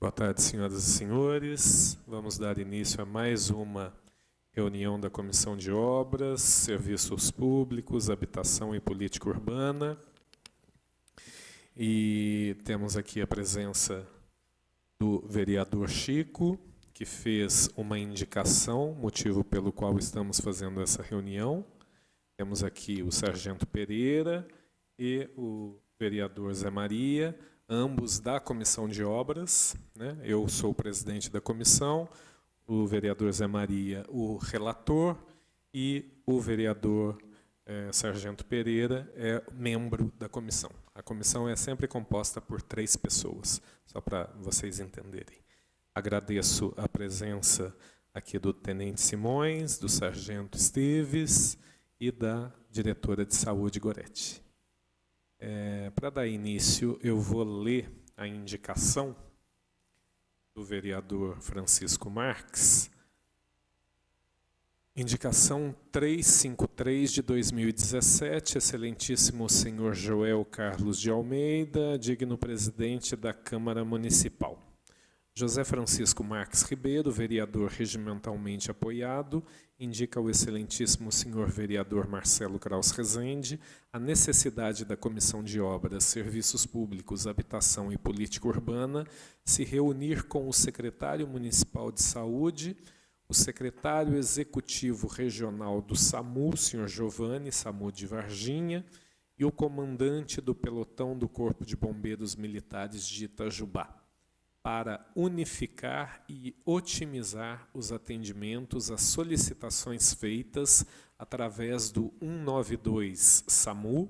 Boa tarde, senhoras e senhores. Vamos dar início a mais uma reunião da Comissão de Obras, Serviços Públicos, Habitação e Política Urbana. E temos aqui a presença do vereador Chico, que fez uma indicação, motivo pelo qual estamos fazendo essa reunião. Temos aqui o sargento Pereira e o vereador Zé Maria, ambos da Comissão de Obras, né? Eu sou o presidente da comissão, o vereador Zé Maria, o relator, e o vereador sargento Pereira é membro da comissão. A comissão é sempre composta por 3 pessoas, só para vocês entenderem. Agradeço a presença aqui do tenente Simões, do sargento Esteves e da diretora de saúde, Goretti. Para dar início, eu vou ler a indicação do vereador Francisco Marques. Indicação 353 de 2017, excelentíssimo senhor Joel Carlos de Almeida, digno presidente da Câmara Municipal. José Francisco Marques Ribeiro, vereador regimentalmente apoiado, indica ao excelentíssimo senhor vereador Marcelo Kraus Rezende a necessidade da Comissão de Obras, Serviços Públicos, Habitação e Política Urbana se reunir com o secretário municipal de saúde, o secretário executivo regional do SAMU, senhor Giovanni SAMU de Varginha, e o comandante do pelotão do Corpo de Bombeiros Militares de Itajubá, para unificar e otimizar os atendimentos às solicitações feitas através do 192 SAMU,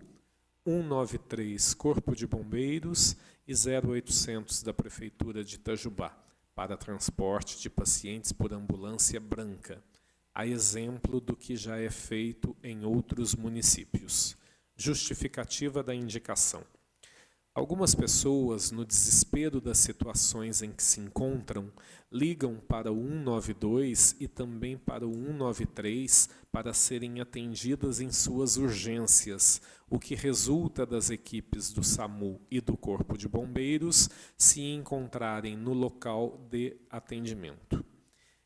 193 Corpo de Bombeiros e 0800 da Prefeitura de Itajubá, para transporte de pacientes por ambulância branca, a exemplo do que já é feito em outros municípios. Justificativa da indicação. Algumas pessoas, no desespero das situações em que se encontram, ligam para o 192 e também para o 193 para serem atendidas em suas urgências, o que resulta das equipes do SAMU e do Corpo de Bombeiros se encontrarem no local de atendimento.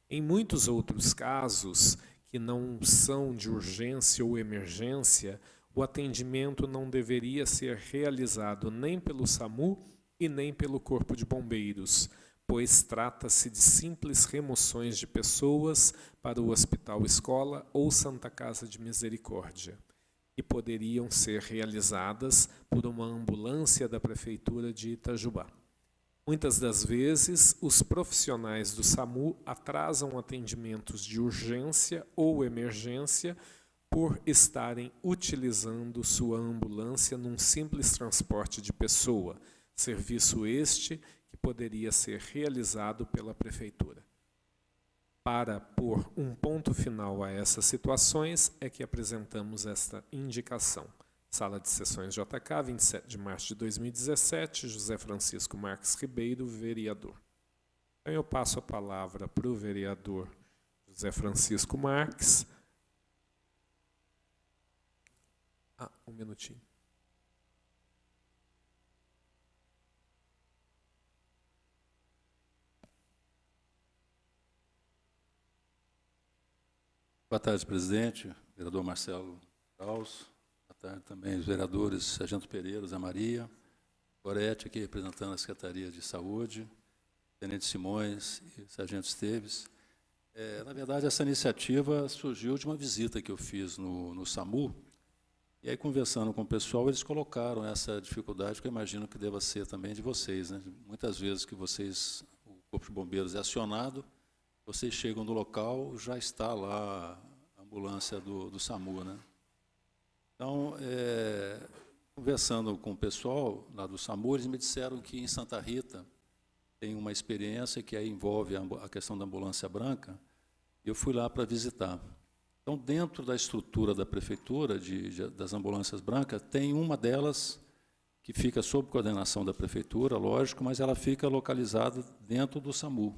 Em muitos outros casos, que não são de urgência ou emergência, o atendimento não deveria ser realizado nem pelo SAMU e nem pelo Corpo de Bombeiros, pois trata-se de simples remoções de pessoas para o Hospital Escola ou Santa Casa de Misericórdia, e poderiam ser realizadas por uma ambulância da Prefeitura de Itajubá. Muitas das vezes, os profissionais do SAMU atrasam atendimentos de urgência ou emergência por estarem utilizando sua ambulância num simples transporte de pessoa, serviço este que poderia ser realizado pela Prefeitura. Para pôr um ponto final a essas situações, é que apresentamos esta indicação. Sala de Sessões JK, 27 de março de 2017, José Francisco Marques Ribeiro, vereador. Então eu passo a palavra para o vereador José Francisco Marques. Um minutinho. Boa tarde, presidente, vereador Marcelo Kraus. Boa tarde também os vereadores Sargento Pereira, Zé Maria, Goretti, aqui representando a Secretaria de Saúde, tenente Simões e sargento Esteves. Na verdade, essa iniciativa surgiu de uma visita que eu fiz no SAMU. E aí, conversando com o pessoal, eles colocaram essa dificuldade, que eu imagino que deva ser também de vocês, né? Muitas vezes que vocês, o Corpo de Bombeiros é acionado, vocês chegam no local, já está lá a ambulância do SAMU, né? Então, conversando com o pessoal lá do SAMU, eles me disseram que em Santa Rita tem uma experiência que aí envolve a questão da ambulância branca, e eu fui lá para visitar. Então, dentro da estrutura da prefeitura, das ambulâncias brancas, tem uma delas que fica sob coordenação da prefeitura, lógico, mas ela fica localizada dentro do SAMU.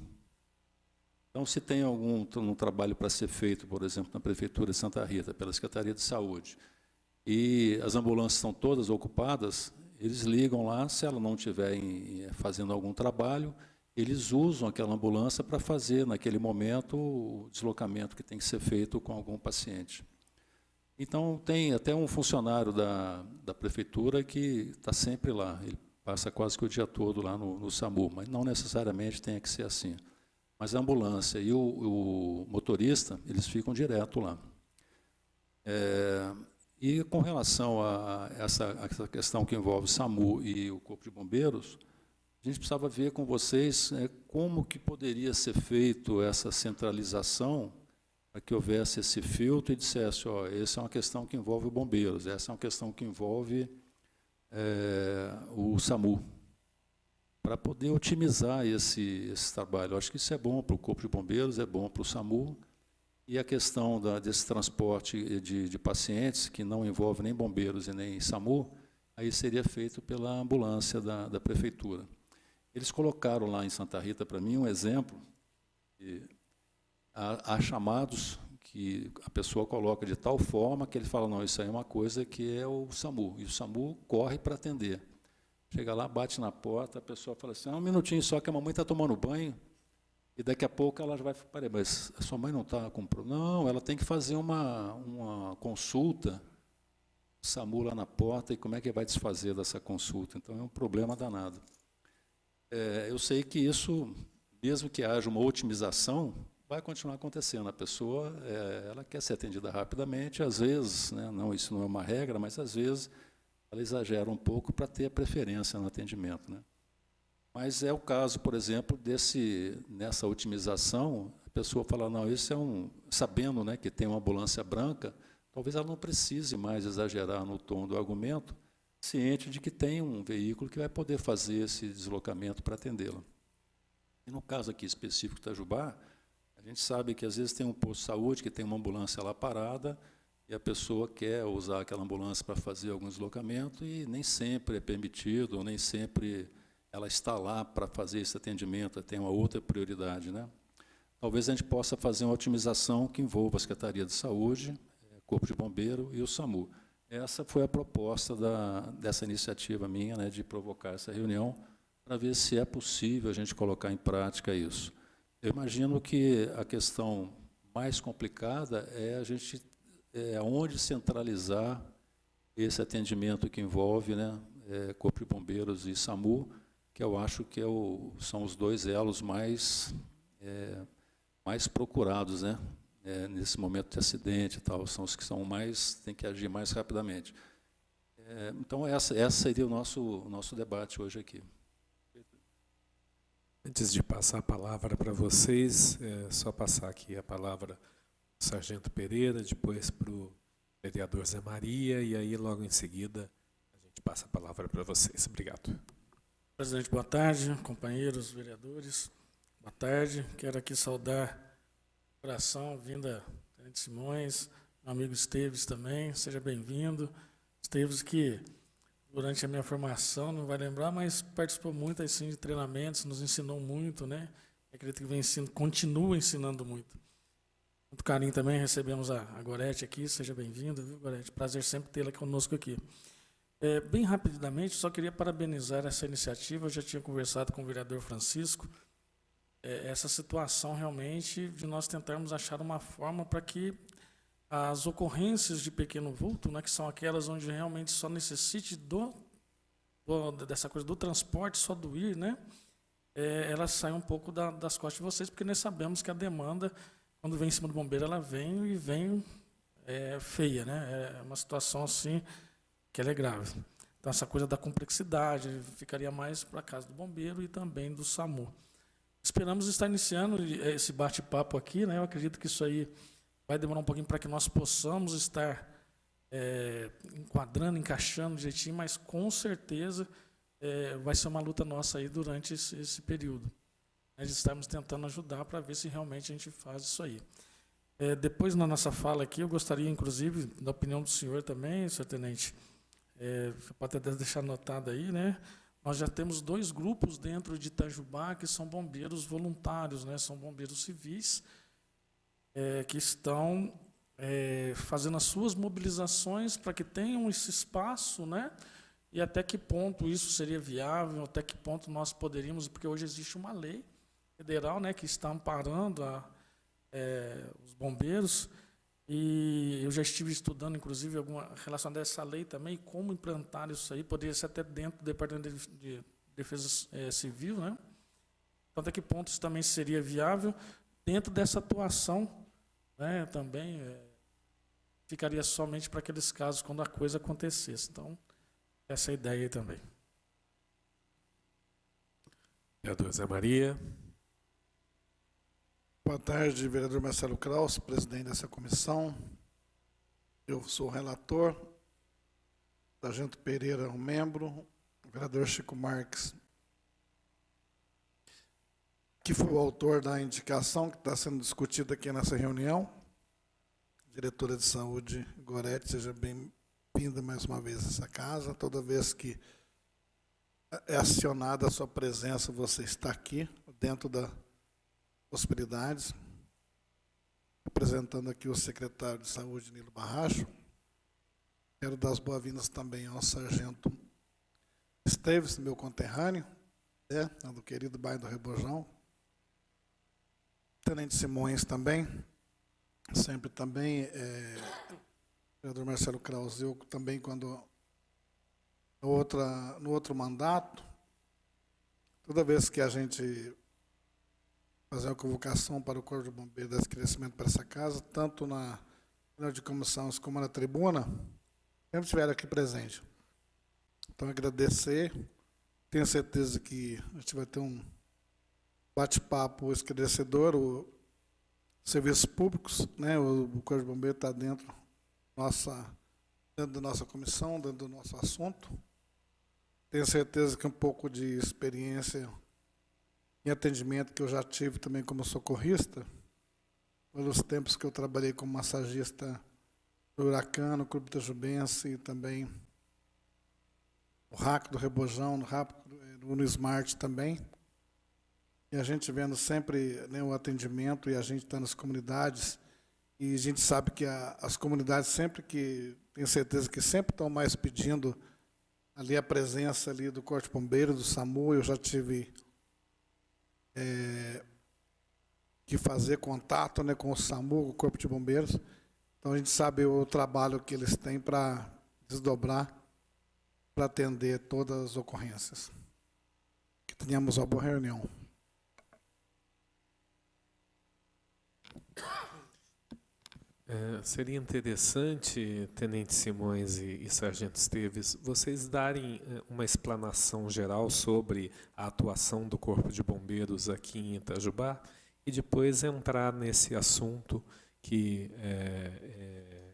Então, se tem algum trabalho para ser feito, por exemplo, na prefeitura de Santa Rita, pela Secretaria de Saúde, e as ambulâncias estão todas ocupadas, eles ligam lá, se ela não estiver fazendo algum trabalho, eles usam aquela ambulância para fazer, naquele momento, o deslocamento que tem que ser feito com algum paciente. Então, tem até um funcionário da prefeitura que está sempre lá, ele passa quase que o dia todo lá no SAMU, mas não necessariamente tem que ser assim. Mas a ambulância e o motorista, eles ficam direto lá. E com relação a essa questão que envolve o SAMU e o Corpo de Bombeiros, a gente precisava ver com vocês como que poderia ser feito essa centralização para que houvesse esse filtro e dissesse, ó, essa é uma questão que envolve bombeiros, essa é uma questão que envolve o SAMU, para poder otimizar esse trabalho. Eu acho que isso é bom para o Corpo de Bombeiros, é bom para o SAMU, e a questão desse transporte de pacientes, que não envolve nem bombeiros e nem SAMU, aí seria feito pela ambulância da prefeitura. Eles colocaram lá em Santa Rita, para mim, um exemplo. Há chamados que a pessoa coloca de tal forma que ele fala, não, isso aí é uma coisa que é o SAMU, e o SAMU corre para atender. Chega lá, bate na porta, a pessoa fala assim, um minutinho só que a mamãe está tomando banho, e daqui a pouco ela já vai, peraí, mas a sua mãe não está com problema? Não, ela tem que fazer uma consulta, o SAMU lá na porta, e como é que vai desfazer dessa consulta? Então, é um problema danado. Eu sei que isso, mesmo que haja uma otimização, vai continuar acontecendo. A pessoa ela quer ser atendida rapidamente, às vezes, né, isso não é uma regra, mas às vezes ela exagera um pouco para ter a preferência no atendimento, né? Mas é o caso, por exemplo, nessa otimização, a pessoa fala, não, isso sabendo, né, que tem uma ambulância branca, talvez ela não precise mais exagerar no tom do argumento, ciente de que tem um veículo que vai poder fazer esse deslocamento para atendê-la. E no caso aqui específico de Itajubá, a gente sabe que às vezes tem um posto de saúde que tem uma ambulância lá parada e a pessoa quer usar aquela ambulância para fazer algum deslocamento e nem sempre é permitido, ou nem sempre ela está lá para fazer esse atendimento, tem uma outra prioridade, né? Talvez a gente possa fazer uma otimização que envolva a Secretaria de Saúde, Corpo de Bombeiro e o SAMU. Essa foi a proposta dessa iniciativa minha, né, de provocar essa reunião, para ver se é possível a gente colocar em prática isso. Eu imagino que a questão mais complicada é a gente onde centralizar esse atendimento que envolve, né, Corpo de Bombeiros e SAMU, que eu acho que são os dois elos mais procurados, né, nesse momento de acidente e tal, são os que têm que agir mais rapidamente. Então, essa seria o nosso debate hoje aqui. Antes de passar a palavra para vocês, só passar aqui a palavra para o Sargento Pereira, depois para o vereador Zé Maria, e aí logo em seguida a gente passa a palavra para vocês. Obrigado. Presidente, boa tarde. Companheiros, vereadores, boa tarde. Quero aqui saudar de coração, vinda Tenente Simões, meu amigo Esteves também, seja bem-vindo. Esteves que, durante a minha formação, não vai lembrar, mas participou muito assim, de treinamentos, nos ensinou muito, né? Acredito que continua ensinando muito. Muito carinho também, recebemos a Gorete aqui, seja bem-vindo, viu, Gorete? Prazer sempre tê-la conosco aqui. Bem rapidamente, só queria parabenizar essa iniciativa, eu já tinha conversado com o vereador Francisco, essa situação realmente de nós tentarmos achar uma forma para que as ocorrências de pequeno vulto, né, que são aquelas onde realmente só necessite dessa coisa do transporte, só do ir, né, elas saem um pouco das costas de vocês, porque nós sabemos que a demanda, quando vem em cima do bombeiro, ela vem feia, né, é uma situação assim que ela é grave. Então, essa coisa da complexidade ficaria mais para a casa do bombeiro e também do SAMU. Esperamos estar iniciando esse bate-papo aqui, né, eu acredito que isso aí vai demorar um pouquinho para que nós possamos estar enquadrando, encaixando direitinho, mas com certeza vai ser uma luta nossa aí durante esse período. Nós estamos tentando ajudar para ver se realmente a gente faz isso aí. Depois, na nossa fala aqui, eu gostaria, inclusive, da opinião do senhor também, senhor Tenente, você pode até deixar anotado aí, né? Nós já temos 2 grupos dentro de Itajubá que são bombeiros voluntários, né? São bombeiros civis, que estão fazendo as suas mobilizações para que tenham esse espaço, né, e até que ponto isso seria viável, até que ponto nós poderíamos, porque hoje existe uma lei federal, né, que está amparando os bombeiros, e eu já estive estudando, inclusive, alguma relacionada a essa lei também, como implantar isso aí, poderia ser até dentro do Departamento de Defesa Civil, né? Então, até que ponto isso também seria viável dentro dessa atuação, né, também ficaria somente para aqueles casos quando a coisa acontecesse. Então, essa é a ideia aí também. Vereador Zé Maria. Boa tarde, vereador Marcelo Kraus, presidente dessa comissão. Eu sou o relator, Sargento Pereira, um membro, o vereador Chico Marques, que foi o autor da indicação que está sendo discutida aqui nessa reunião. Diretora de Saúde, Gorete, seja bem-vinda mais uma vez a essa casa. Toda vez que é acionada a sua presença, você está aqui, dentro da possibilidades. Apresentando aqui o secretário de Saúde, Nilo Barracho. Quero dar as boas-vindas também ao sargento Esteves, meu conterrâneo, do querido bairro do Rebojão. Tenente Simões também, sempre também, vereador Marcelo Kraus, eu também, quando no outro mandato, toda vez que a gente fazer uma convocação para o Corpo de Bombeiros desse crescimento para essa casa, tanto na de comissões como na tribuna, sempre estiveram aqui presente. Então, agradecer, tenho certeza que a gente vai ter um bate-papo esclarecedor, os serviços públicos, né, o Corpo de Bombeiros está dentro da nossa comissão, dentro do nosso assunto. Tenho certeza que um pouco de experiência em atendimento que eu já tive também como socorrista, pelos tempos que eu trabalhei como massagista no Huracan, no Clube Itajubense e também no RAC do Rebojão, no Unismart também. E a gente vendo sempre, né, o atendimento, e a gente está nas comunidades, e a gente sabe que as comunidades sempre que, tenho certeza que sempre estão mais pedindo ali a presença ali do Corpo de Bombeiros, do SAMU. Eu já tive que fazer contato, né, com o SAMU, com o Corpo de Bombeiros. Então a gente sabe o trabalho que eles têm para desdobrar, para atender todas as ocorrências. Que tenhamos uma boa reunião. Seria interessante, Tenente Simões e Sargento Esteves, vocês darem uma explanação geral sobre a atuação do Corpo de Bombeiros aqui em Itajubá e depois entrar nesse assunto que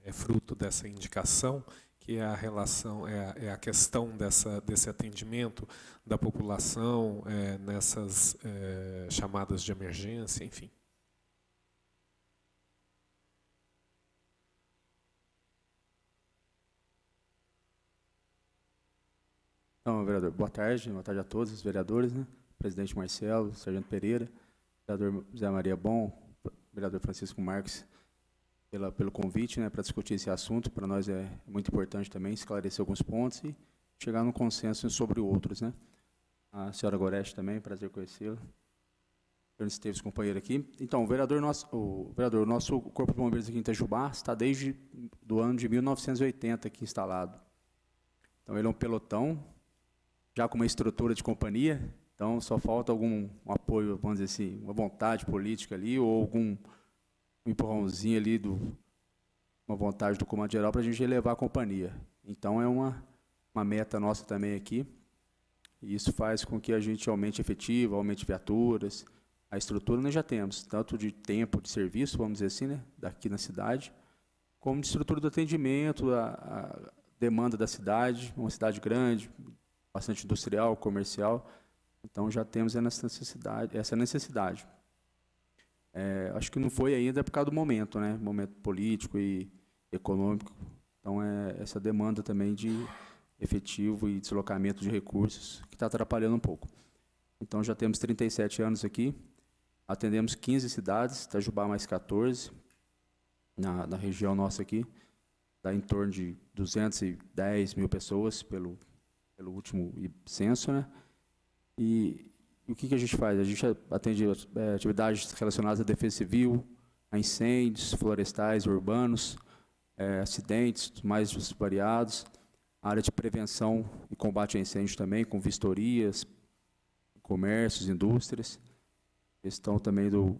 é fruto dessa indicação, que é a relação, é a questão desse atendimento da população nessas chamadas de emergência, enfim. Então, vereador, boa tarde a todos os vereadores, né? Presidente Marcelo, Sargento Pereira, vereador Zé Maria Bom, vereador Francisco Marques, pelo convite, né, para discutir esse assunto. Para nós é muito importante também esclarecer alguns pontos e chegar num consenso sobre outros, né? A senhora Gorete também, prazer conhecê-la. Senhor Esteves, companheiro aqui. Então, o nosso Corpo de Bombeiros aqui em Itajubá está desde o ano de 1980 aqui instalado. Então, ele é um pelotão, já com uma estrutura de companhia, então só falta algum apoio, vamos dizer assim, uma vontade política ali, ou algum empurrãozinho ali, uma vontade do comando geral para a gente elevar a companhia. Então é uma meta nossa também aqui, e isso faz com que a gente aumente efetivo, aumente viaturas. A estrutura nós já temos, tanto de tempo de serviço, vamos dizer assim, né, daqui na cidade, como de estrutura do atendimento, a demanda da cidade, uma cidade grande, bastante industrial, comercial, então já temos essa necessidade. Acho que não foi ainda por causa do momento, né? Momento político e econômico. Então, essa demanda também de efetivo e deslocamento de recursos que está atrapalhando um pouco. Então, já temos 37 anos aqui, atendemos 15 cidades, Itajubá mais 14, na região nossa aqui, dá em torno de 210 mil pessoas pelo último censo, né? E o que a gente faz? A gente atende atividades relacionadas à defesa civil, a incêndios florestais, urbanos, acidentes mais variados, a área de prevenção e combate a incêndio também, com vistorias, comércios, indústrias, questão também do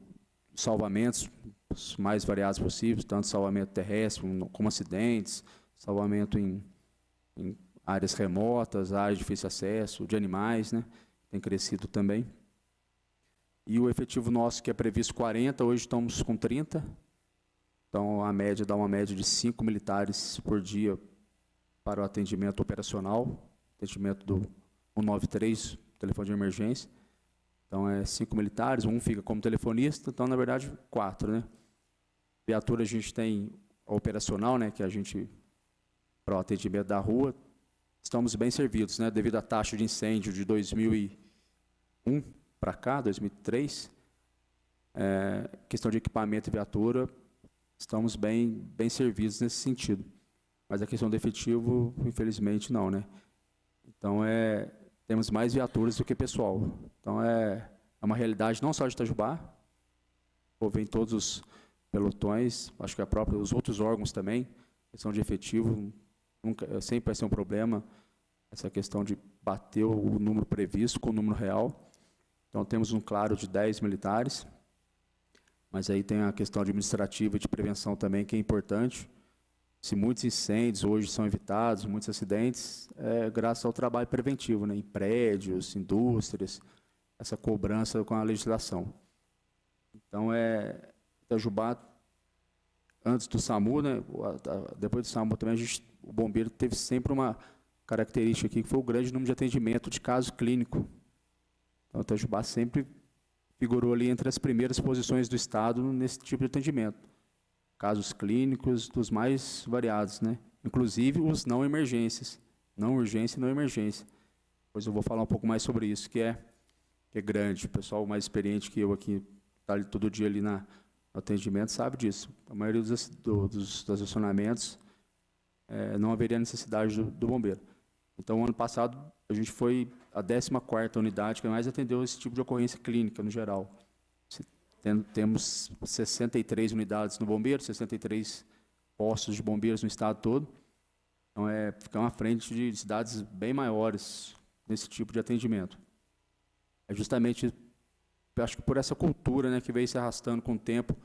salvamentos, os mais variados possíveis, tanto salvamento terrestre como acidentes, salvamento em áreas remotas, áreas de difícil acesso, de animais, né? Tem crescido também. E o efetivo nosso, que é previsto 40, hoje estamos com 30. Então, a média dá uma média de 5 militares por dia para o atendimento operacional, atendimento do 193, telefone de emergência. Então, 5 militares, um fica como telefonista, então, na verdade, 4, né? Viatura, a gente tem a operacional, né, que a gente, para o atendimento da rua, estamos bem servidos, né, devido à taxa de incêndio de 2001 para cá, 2003, questão de equipamento e viatura, estamos bem servidos nesse sentido. Mas a questão do efetivo, infelizmente, não, né? Então, temos mais viaturas do que pessoal. Então, é uma realidade não só de Itajubá, vem todos os pelotões, acho que os outros órgãos também, questão de efetivo, sempre vai ser um problema, essa questão de bater o número previsto com o número real. Então, temos um claro de 10 militares, mas aí tem a questão administrativa e de prevenção também, que é importante. Se muitos incêndios hoje são evitados, muitos acidentes, graças ao trabalho preventivo, né, em prédios, indústrias, essa cobrança com a legislação. Então, Itajubá, antes do SAMU, né, depois do SAMU também, o bombeiro teve sempre uma característica aqui, que foi o grande número de atendimento de caso clínico. Então, Itajubá sempre figurou ali entre as primeiras posições do Estado nesse tipo de atendimento. Casos clínicos dos mais variados, né? Inclusive os não emergências, não urgência e não emergência. Depois eu vou falar um pouco mais sobre isso, que é grande. O pessoal mais experiente que eu aqui, está ali todo dia ali no atendimento, sabe disso. A maioria dos acionamentos não haveria necessidade do bombeiro. Então, ano passado, a gente foi a 14ª unidade que mais atendeu esse tipo de ocorrência clínica, no geral. Temos 63 unidades no bombeiro, 63 postos de bombeiros no estado todo. Então, ficar à frente de cidades bem maiores nesse tipo de atendimento. Justamente, acho que por essa cultura, né, que veio se arrastando com o tempo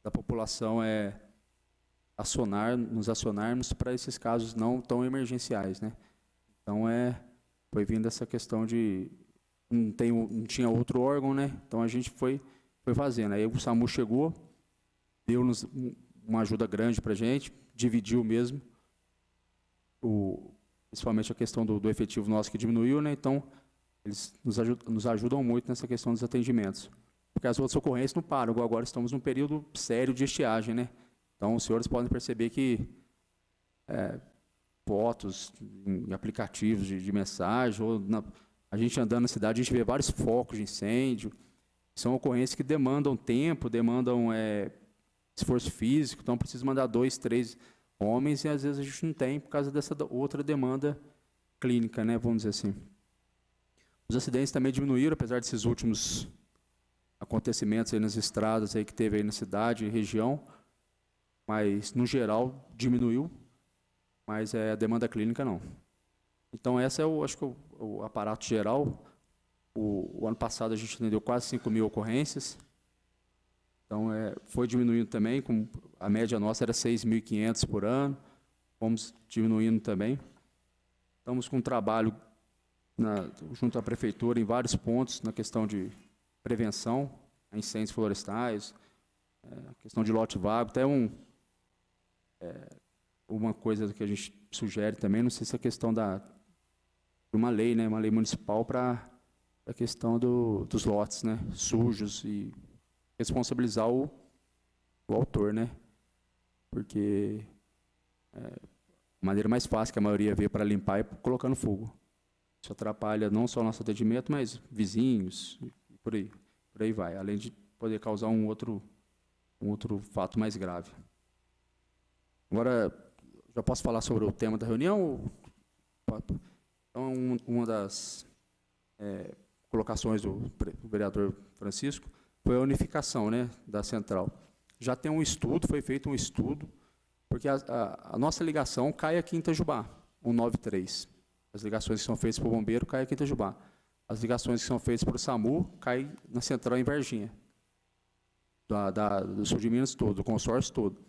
da população, nos acionarmos para esses casos não tão emergenciais, né? Então, foi vindo essa questão de não tinha outro órgão, né? Então, a gente foi fazendo. Aí o SAMU chegou, deu-nos uma ajuda grande para a gente, dividiu mesmo, principalmente a questão do efetivo nosso que diminuiu, né? Então, eles nos ajudam muito nessa questão dos atendimentos. Porque as outras ocorrências não param, igual agora estamos num período sério de estiagem, né? Então, os senhores podem perceber que fotos em aplicativos de mensagem, a gente andando na cidade, a gente vê vários focos de incêndio. São ocorrências que demandam tempo, demandam esforço físico, então precisa mandar 2, 3 homens e às vezes a gente não tem por causa dessa outra demanda clínica, né, vamos dizer assim. Os acidentes também diminuíram, apesar desses últimos acontecimentos aí nas estradas aí que teve aí na cidade e região, mas no geral diminuiu, mas a demanda clínica não. Então essa acho que o aparato geral. O ano passado a gente atendeu quase 5.000 ocorrências, então foi diminuindo também, a média nossa era 6.500 por ano, fomos diminuindo também. Estamos com um trabalho junto à prefeitura em vários pontos, na questão de prevenção a incêndios florestais, questão de lote vago, até uma coisa que a gente sugere também, não sei se é a questão de uma lei, né, uma lei municipal para a questão dos lotes, né, sujos, e responsabilizar o autor, né, porque a maneira mais fácil que a maioria vê para limpar é colocando fogo. Isso atrapalha não só o nosso atendimento, mas vizinhos, e por aí vai, além de poder causar um outro fato mais grave. Agora, já posso falar sobre o tema da reunião? Então, uma das colocações do vereador Francisco foi a unificação, né, da central. Já tem um estudo, foi feito um estudo, porque a nossa ligação cai aqui em Itajubá, 193. As ligações que são feitas para o bombeiro caem aqui em Itajubá. As ligações que são feitas para o SAMU caem na central em Varginha, do sul de Minas todo, do consórcio todo.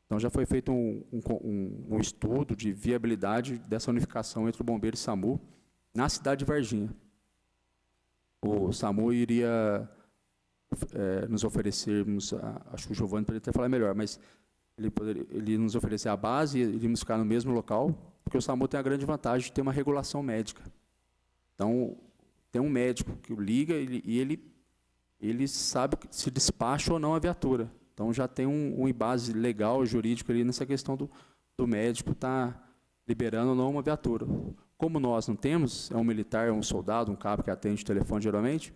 Então já foi feito um estudo de viabilidade dessa unificação entre o bombeiro e o SAMU na cidade de Varginha. O SAMU iria nos oferecer, acho que o Giovanni poderia até falar melhor, mas ele nos oferecer a base e iríamos ficar no mesmo local, porque o SAMU tem a grande vantagem de ter uma regulação médica. Então, tem um médico que liga e ele sabe se despacha ou não a viatura. Então, já tem um embase legal, jurídico ali nessa questão do médico estar liberando ou não uma viatura. Como nós não temos, é um militar, é um soldado, um cabo que atende o telefone geralmente,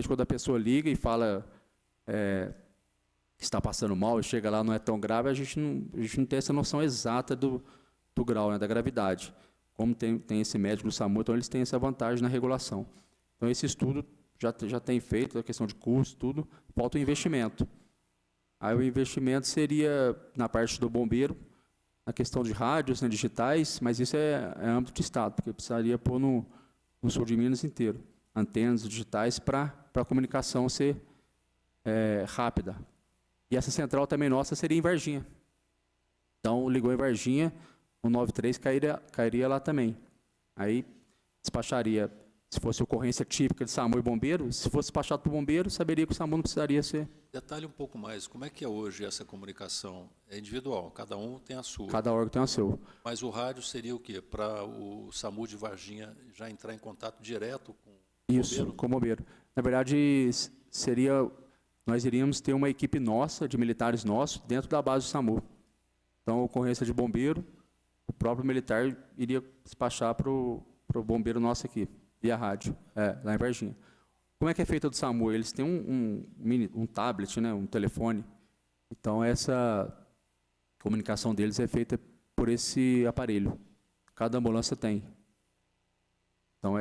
quando a pessoa liga e fala que está passando mal e chega lá não é tão grave, a gente não tem essa noção exata do grau, né, da gravidade. Como tem esse médico do SAMU, então eles têm essa vantagem na regulação. Então, esse estudo já tem feito, a questão de custo, tudo, falta o investimento. Aí o investimento seria na parte do bombeiro, na questão de rádios, né, digitais, mas isso é âmbito de Estado, porque precisaria pôr no sul de Minas inteiro, antenas digitais para a comunicação ser rápida. E essa central também nossa seria em Varginha. Então, ligou em Varginha, o 93 cairia lá também. Aí despacharia, se fosse ocorrência típica de SAMU e bombeiro, se fosse despachado para o bombeiro, saberia que o SAMU não precisaria ser... Detalhe um pouco mais, como é que é hoje essa comunicação? É individual, cada um tem a sua. Cada órgão tem a sua. Mas o rádio seria o quê? Para o SAMU de Varginha já entrar em contato direto com o Isso, bombeiro? com o bombeiro. Na verdade, nós iríamos ter uma equipe nossa, de militares nossos, dentro da base do SAMU. Então, a ocorrência de bombeiro, o próprio militar iria despachar para o bombeiro nosso aqui, via rádio, lá em Varginha. Como é que é feito do SAMU? Eles têm um tablet, né, um telefone. Então, essa comunicação deles é feita por esse aparelho. Cada ambulância tem. Então,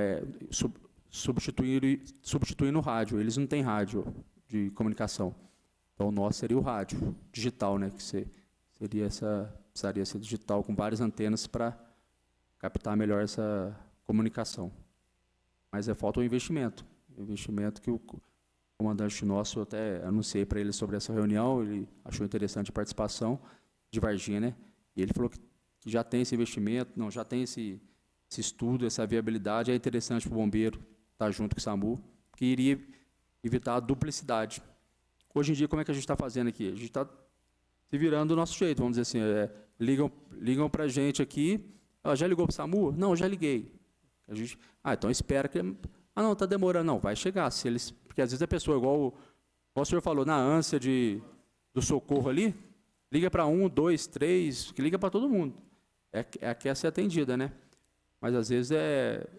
substituindo o rádio. Eles não têm rádio de comunicação. Então, o nosso seria o rádio digital, né, que precisaria ser digital, com várias antenas para captar melhor essa comunicação. Mas falta o investimento. O investimento que o comandante nosso, eu até anunciei para ele sobre essa reunião, ele achou interessante a participação de Varginha, né? E ele falou que já tem esse investimento, já tem esse estudo, essa viabilidade, é interessante para o bombeiro estar junto com o SAMU, que iria evitar a duplicidade. Hoje em dia, como é que a gente está fazendo aqui? A gente está se virando do nosso jeito, vamos dizer assim, ligam para a gente aqui, já ligou para o SAMU? Não, já liguei. A gente, então espera que... não, está demorando. Não, vai chegar. Porque às vezes a pessoa, igual o senhor falou, na ânsia do socorro ali, liga para 1, 2, 3, que liga para todo mundo. Quer ser atendida, né? Mas às vezes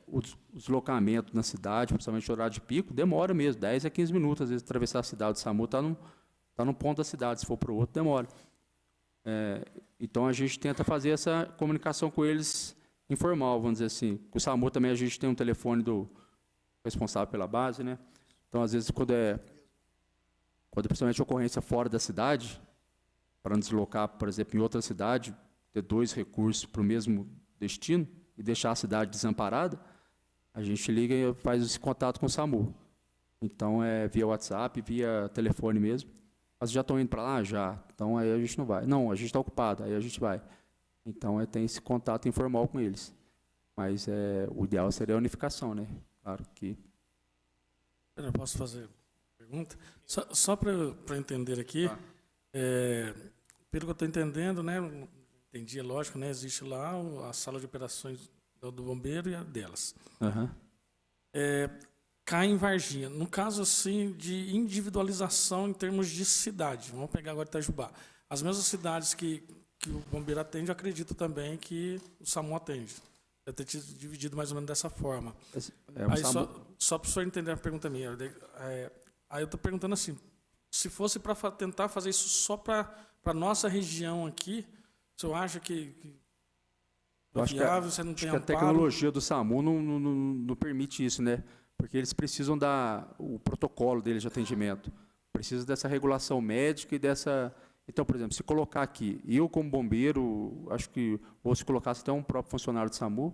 o deslocamento na cidade, principalmente no horário de pico, demora mesmo, 10 a 15 minutos. Às vezes atravessar a cidade, o SAMU está num ponto da cidade, se for para o outro, demora. Então a gente tenta fazer essa comunicação com eles informal, vamos dizer assim. Com o SAMU também a gente tem um telefone do responsável pela base, né? Então, às vezes, quando principalmente ocorrência fora da cidade, para nos deslocar, por exemplo, em outra cidade, ter 2 recursos para o mesmo destino e deixar a cidade desamparada, a gente liga e faz esse contato com o SAMU. Então, via WhatsApp, via telefone mesmo. Mas já estão indo para lá? Já. Então, aí a gente não vai. Não, a gente está ocupado, aí a gente vai. Então, tem esse contato informal com eles. Mas o ideal seria a unificação, né? Claro que... Eu posso fazer uma pergunta? Só para entender aqui, pelo que eu estou entendendo, né? Entendi, é lógico, né? Existe lá a sala de operações do bombeiro e a delas. Uhum. Cai em Varginha. No caso, assim, de individualização em termos de cidade, vamos pegar agora Itajubá. As mesmas cidades que o bombeiro atende, eu acredito também que o SAMU atende. Deve ter dividido mais ou menos dessa forma. Aí, só para o senhor entender a pergunta minha. Aí eu estou perguntando assim, se fosse para tentar fazer isso só para a nossa região aqui, o senhor acha que Eu acho que viável, você não acho tem que a amparo. tecnologia do SAMU não permite isso, né? Porque eles precisam o protocolo deles de atendimento. Precisa dessa regulação médica e dessa... Então, por exemplo, se colocar aqui, eu como bombeiro, acho que, ou se colocasse até um próprio funcionário do SAMU,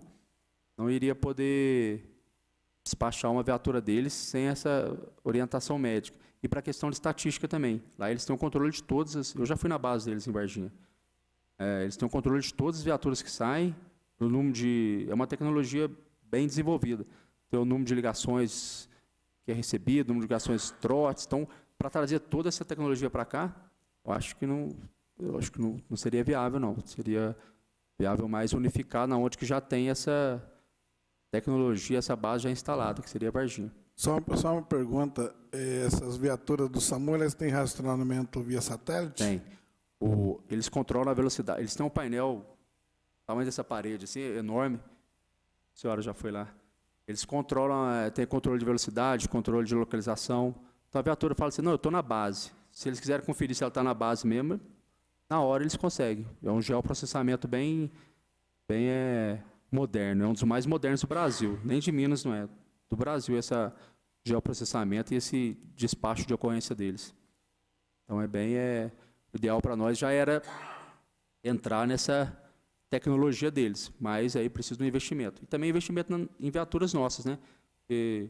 não iria poder despachar uma viatura deles sem essa orientação médica. E para a questão de estatística também. Lá eles têm o controle de todas as... Eu já fui na base deles em Varginha. Eles têm o controle de todas as viaturas que saem, o número de... É uma tecnologia bem desenvolvida. Tem o número de ligações que é recebido, o número de ligações trotes. Então, para trazer toda essa tecnologia para cá, eu acho que não seria viável, não. Seria viável mais unificar na onde que já tem essa tecnologia, essa base já instalada, que seria a Varginha. Só uma pergunta, essas viaturas do SAMU, elas têm rastreamento via satélite? Tem. Eles controlam a velocidade. Eles têm um painel, tamanho dessa parede, assim, enorme. A senhora já foi lá. Eles controlam, tem controle de velocidade, controle de localização. Então a viatura fala assim, não, eu estou na base. Se eles quiserem conferir se ela está na base mesmo, na hora eles conseguem. É um geoprocessamento bem moderno, é um dos mais modernos do Brasil. Nem de Minas não é. Do Brasil, esse geoprocessamento e esse despacho de ocorrência deles. Então o ideal para nós já era entrar nessa tecnologia deles, mas aí precisa de um investimento. E também investimento em viaturas nossas, né? Porque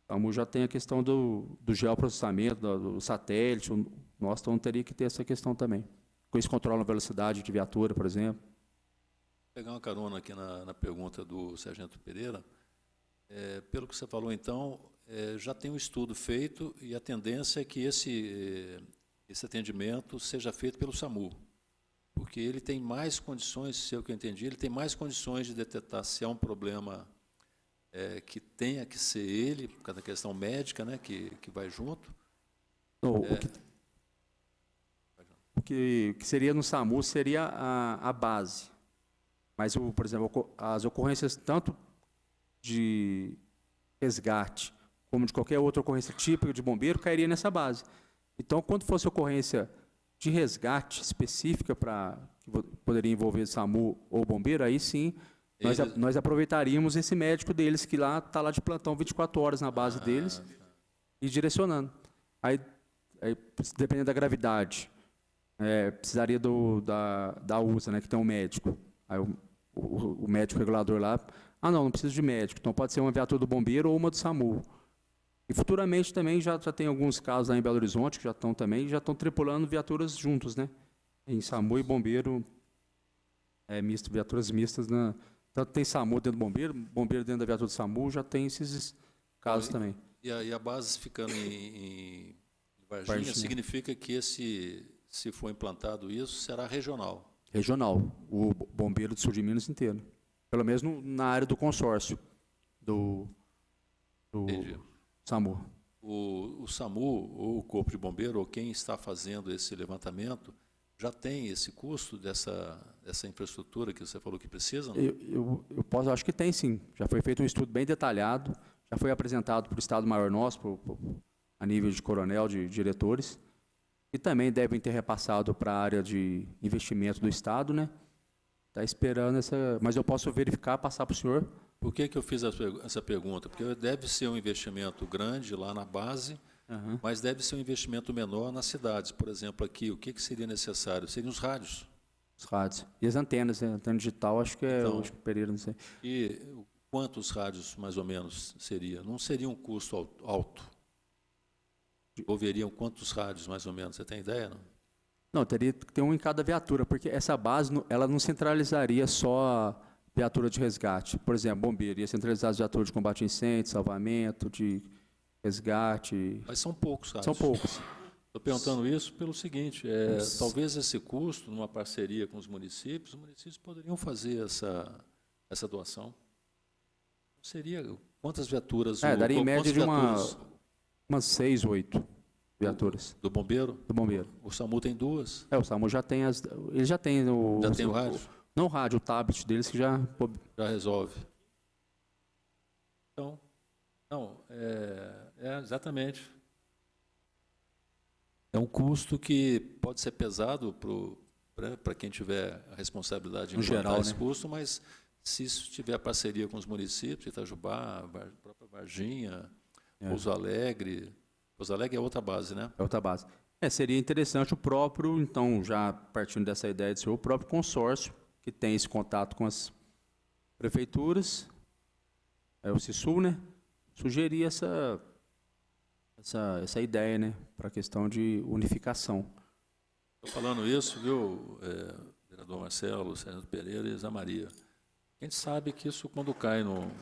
a SAMU já tem a questão do geoprocessamento, do satélite, nós então teria que ter essa questão também. Com isso controla a velocidade de viatura, por exemplo. Vou pegar uma carona aqui na pergunta do Sargento Pereira. Pelo que você falou, então, já tem um estudo feito e a tendência é que esse atendimento seja feito pelo SAMU, porque ele tem mais condições, se é o que eu entendi, ele tem mais condições de detectar se há um problema que tenha que ser ele, por causa da questão médica, né, que vai junto. O que seria no SAMU seria a base. Mas, por exemplo, as ocorrências tanto de resgate como de qualquer outra ocorrência típica de bombeiro cairia nessa base. Então, quando fosse ocorrência de resgate específica que poderia envolver SAMU ou bombeiro, aí sim nós aproveitaríamos esse médico deles que está lá de plantão 24 horas na base deles e direcionando. Aí, dependendo da gravidade, precisaria da USA, né, que tem um médico. Aí o médico regulador lá, não precisa de médico, então pode ser uma viatura do bombeiro ou uma do SAMU. E futuramente também já tem alguns casos lá em Belo Horizonte que já estão tripulando viaturas juntos, né? Em SAMU e bombeiro, viaturas mistas. Tanto tem SAMU dentro do bombeiro dentro da viatura do SAMU, já tem esses casos também. E a base ficando em Varginha significa que se for implantado isso, será regional? Regional, o bombeiro do sul de Minas inteiro. Pelo menos na área do consórcio do SAMU. O SAMU, ou o Corpo de Bombeiro, ou quem está fazendo esse levantamento, já tem esse custo dessa infraestrutura que você falou que precisa? Eu acho que tem sim. Já foi feito um estudo bem detalhado, já foi apresentado para o Estado-Maior nosso, a nível de coronel, de diretores, e também devem ter repassado para a área de investimento do Estado, né? Está esperando mas eu posso verificar, passar para o senhor. Por que eu fiz essa pergunta? Porque deve ser um investimento grande lá na base, mas deve ser um investimento menor nas cidades. Por exemplo, aqui, o que seria necessário? Seriam os rádios. Os rádios. E as antenas, né? Antena digital, acho que o Pereira, não sei. E quantos rádios, mais ou menos, seria? Não seria um custo alto? Envolveriam quantos rádios, mais ou menos? Você tem ideia, não? Não, teria que ter um em cada viatura, porque essa base ela não centralizaria só a viatura de resgate. Por exemplo, bombeiro, ia centralizar as viaturas de combate a incêndio, salvamento, de resgate. Mas são poucos rádios. São poucos. Estou perguntando isso pelo seguinte, talvez esse custo, numa parceria com os municípios poderiam fazer essa doação. Seria quantas viaturas? Daria em média de umas 6, 8 viaturas. Do bombeiro? Do bombeiro. O SAMU tem 2? O SAMU já tem ele já tem o... Já tem o rádio? Não o rádio, o tablet deles que já resolve. Então, exatamente. É um custo que pode ser pesado para quem tiver a responsabilidade de No implantar geral, esse né? custo, mas se isso tiver parceria com os municípios, Itajubá, a própria Varginha, Pouso Alegre. Pouso Alegre é outra base, né? É outra base. Seria interessante o próprio, então, já partindo dessa ideia de ser o próprio consórcio, que tem esse contato com as prefeituras, o CISU, né? Sugerir essa ideia, né? Para a questão de unificação. Estou falando isso, viu, vereador Marcelo, Sargento Pereira e Zé Maria. A gente sabe que isso, quando cai no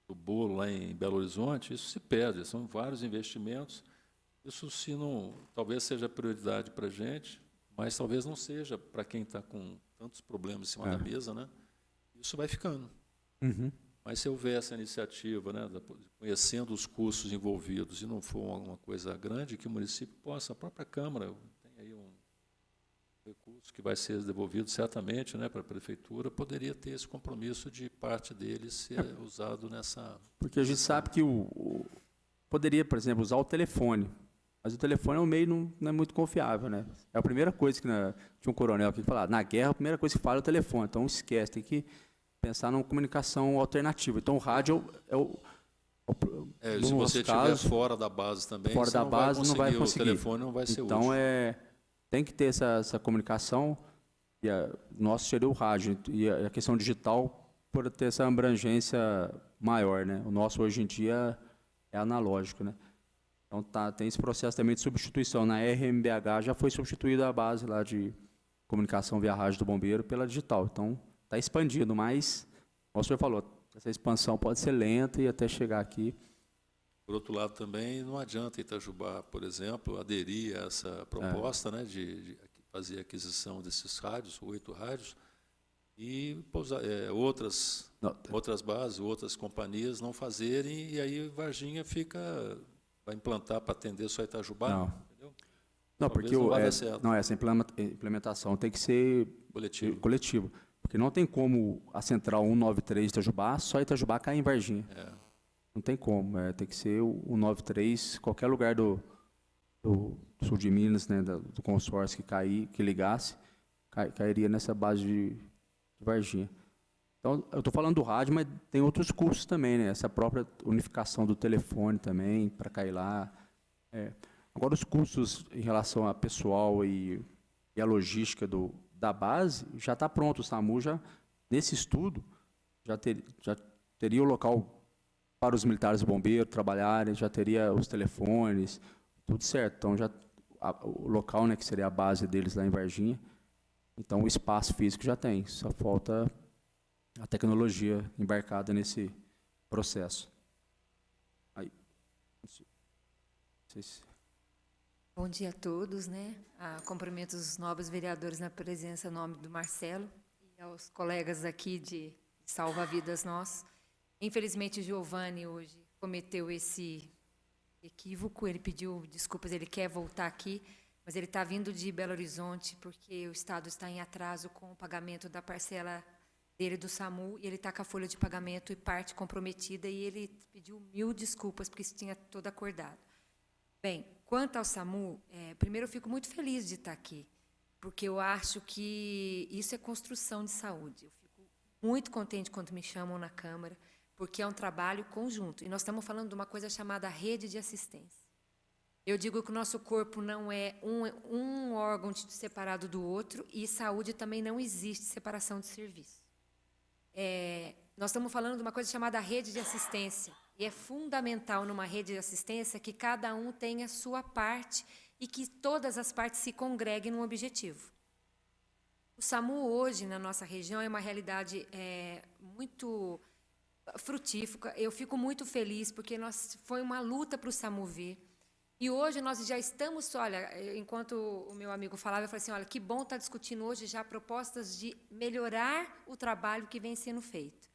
bolo lá em Belo Horizonte, isso se perde, são vários investimentos. Isso, se não, talvez seja prioridade para a gente, mas talvez não seja para quem está com tantos problemas em cima da mesa, né? Isso vai ficando. Uhum. Mas se houver essa iniciativa, né, conhecendo os custos envolvidos, e não for uma coisa grande, que o município possa, a própria Câmara tem aí um recurso que vai ser devolvido certamente, né, para a prefeitura, poderia ter esse compromisso de parte dele ser usado nessa... Porque a gente sabe que poderia, por exemplo, usar o telefone, mas o telefone é um meio não é muito confiável, né? É a primeira coisa que tinha um coronel aqui que falava, na guerra a primeira coisa que fala é o telefone, então esquece, tem que pensar numa comunicação alternativa. Então o rádio se você estiver fora da base também, fora da base não vai conseguir. O telefone não vai ser útil. Então tem que ter essa comunicação, e o nosso seria o rádio, e a questão digital por ter essa abrangência maior, né? O nosso hoje em dia é analógico, né? Então tem esse processo também de substituição. Na RMBH já foi substituída a base lá de comunicação via rádio do bombeiro pela digital. Então está expandindo, mas, como o senhor falou, essa expansão pode ser lenta e até chegar aqui. Por outro lado, também não adianta Itajubá, por exemplo, aderir a essa proposta, né, de fazer a aquisição desses rádios, 8 rádios, e outras bases, outras companhias não fazerem, e aí Varginha vai implantar para atender só Itajubá. Não, entendeu? não porque essa implementação tem que ser coletivo. Porque não tem como a central 193 Itajubá, só Itajubá cair em Varginha. Não tem como. Tem que ser o 193, qualquer lugar do sul de Minas, né, do consórcio que ligasse, cairia nessa base de Varginha. Então, eu estou falando do rádio, mas tem outros custos também, né? Essa própria unificação do telefone também, para cair lá. Agora, os custos em relação a pessoal e a logística da base, já está pronto. O SAMU, nesse estudo, já teria o local para os militares e bombeiros trabalharem, já teria os telefones, tudo certo. Então, o local, né, que seria a base deles lá em Varginha, então o espaço físico já tem, só falta a tecnologia embarcada nesse processo. Aí, Bom dia a todos, né? Cumprimento os nobres vereadores na presença, em nome do Marcelo, e aos colegas aqui de Salva-Vidas Nós. Infelizmente, o Giovanni hoje cometeu esse equívoco, ele pediu desculpas, ele quer voltar aqui, mas ele está vindo de Belo Horizonte porque o Estado está em atraso com o pagamento da parcela dele do SAMU, e ele está com a folha de pagamento e parte comprometida, e ele pediu 1000 desculpas, porque isso tinha todo acordado. Bem, quanto ao SAMU, primeiro eu fico muito feliz de estar aqui, porque eu acho que isso é construção de saúde. Eu fico muito contente quando me chamam na Câmara, porque é um trabalho conjunto. E nós estamos falando de uma coisa chamada rede de assistência. Eu digo que o nosso corpo não é um órgão separado do outro, e saúde também não existe separação de serviço. Nós estamos falando de uma coisa chamada rede de assistência, e é fundamental numa rede de assistência que cada um tenha a sua parte e que todas as partes se congreguem num objetivo. O SAMU hoje, na nossa região, é uma realidade muito frutífera. Eu fico muito feliz, porque foi uma luta para o SAMU vir. E hoje nós já estamos, olha, enquanto o meu amigo falava, eu falei assim, olha, que bom estar discutindo hoje já propostas de melhorar o trabalho que vem sendo feito.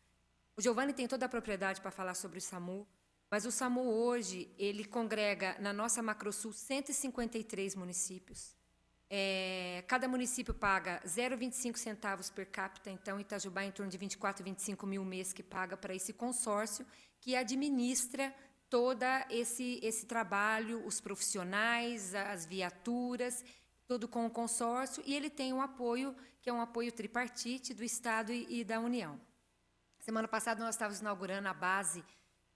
O Giovanni tem toda a propriedade para falar sobre o SAMU, mas o SAMU hoje, ele congrega na nossa Macrosul 153 municípios. Cada município paga 0,25 centavos per capita, então Itajubá em torno de 24, 25 mil mês que paga para esse consórcio, que administra todo esse trabalho, os profissionais, as viaturas, tudo com o consórcio, e ele tem um apoio, que é um apoio tripartite do Estado e da União. Semana passada nós estávamos inaugurando a base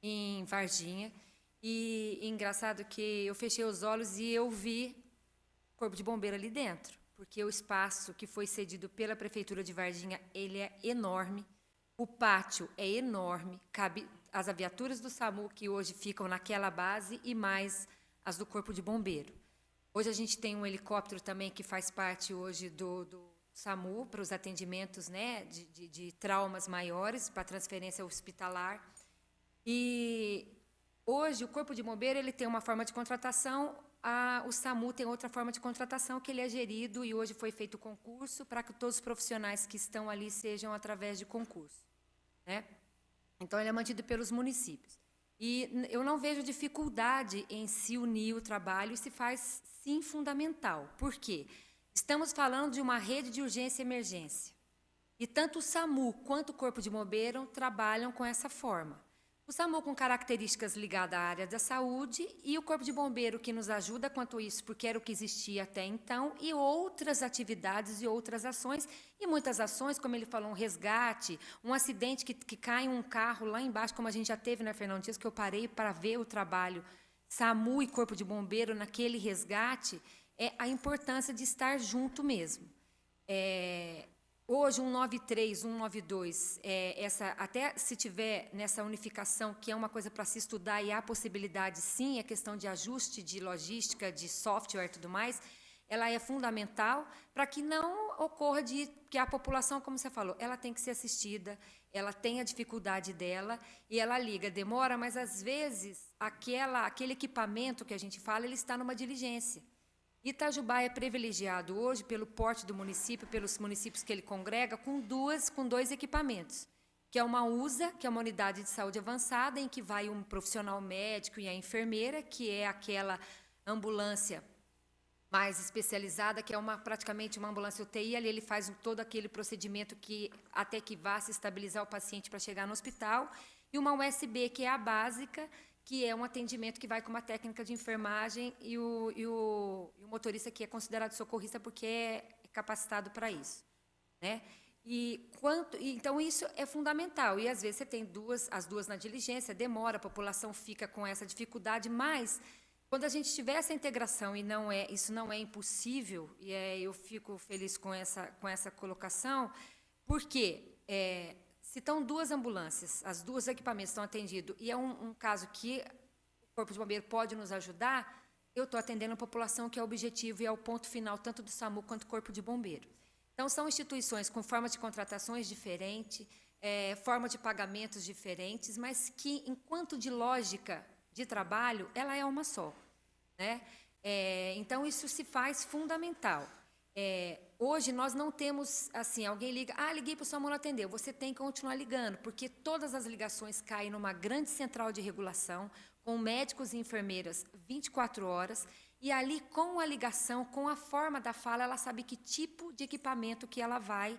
em Varginha, e engraçado que eu fechei os olhos e eu vi o Corpo de Bombeiro ali dentro, porque o espaço que foi cedido pela Prefeitura de Varginha, ele é enorme, o pátio é enorme, cabe as viaturas do SAMU que hoje ficam naquela base e mais as do Corpo de Bombeiro. Hoje a gente tem um helicóptero também que faz parte hoje do SAMU para os atendimentos, né, de traumas maiores, para transferência hospitalar. E hoje o Corpo de Bombeiro ele tem uma forma de contratação, o SAMU tem outra forma de contratação que ele é gerido e hoje foi feito concurso para que todos os profissionais que estão ali sejam através de concurso, né? Então ele é mantido pelos municípios. E eu não vejo dificuldade em se unir o trabalho, e se faz, sim, fundamental. Por quê? Estamos falando de uma rede de urgência e emergência. E tanto o SAMU quanto o Corpo de Bombeiro trabalham com essa forma. O SAMU com características ligadas à área da saúde e o Corpo de Bombeiro que nos ajuda quanto a isso, porque era o que existia até então, e outras atividades e outras ações, e muitas ações, como ele falou, um resgate, um acidente que cai um carro lá embaixo, como a gente já teve na Fernão Dias, que eu parei para ver o trabalho SAMU e Corpo de Bombeiro naquele resgate, é a importância de estar junto mesmo. Hoje, 193, 192, até se tiver nessa unificação, que é uma coisa para se estudar e há possibilidade, sim, a questão de ajuste de logística, de software e tudo mais, ela é fundamental para que não ocorra que a população, como você falou, ela tem que ser assistida, ela tem a dificuldade dela e ela liga, demora, mas às vezes aquele equipamento que a gente fala, ele está numa diligência. Itajubá é privilegiado hoje pelo porte do município, pelos municípios que ele congrega, com dois equipamentos, que é uma USA, que é uma unidade de saúde avançada, em que vai um profissional médico e a enfermeira, que é aquela ambulância mais especializada, que é praticamente uma ambulância UTI, ali ele faz todo aquele procedimento até que vá se estabilizar o paciente para chegar no hospital, e uma USB, que é a básica, que é um atendimento que vai com uma técnica de enfermagem e o motorista que é considerado socorrista porque é capacitado para isso, né? Então, isso é fundamental. E, às vezes, você tem as duas na diligência, demora, a população fica com essa dificuldade, mas, quando a gente tiver essa integração e isso não é impossível, e eu fico feliz com essa colocação, porque se estão duas ambulâncias, os dois equipamentos estão atendidos, e é um caso que o Corpo de Bombeiro pode nos ajudar, eu estou atendendo a população, que é o objetivo e é o ponto final, tanto do SAMU quanto do Corpo de Bombeiro. Então, são instituições com formas de contratações diferentes, forma de pagamentos diferentes, mas que, enquanto de lógica de trabalho, ela é uma só, né? Então, isso se faz fundamental. Hoje, nós não temos, assim, alguém liga, liguei para o SAMU, não atendeu, você tem que continuar ligando, porque todas as ligações caem numa grande central de regulação, com médicos e enfermeiras 24 horas, e ali, com a ligação, com a forma da fala, ela sabe que tipo de equipamento que ela vai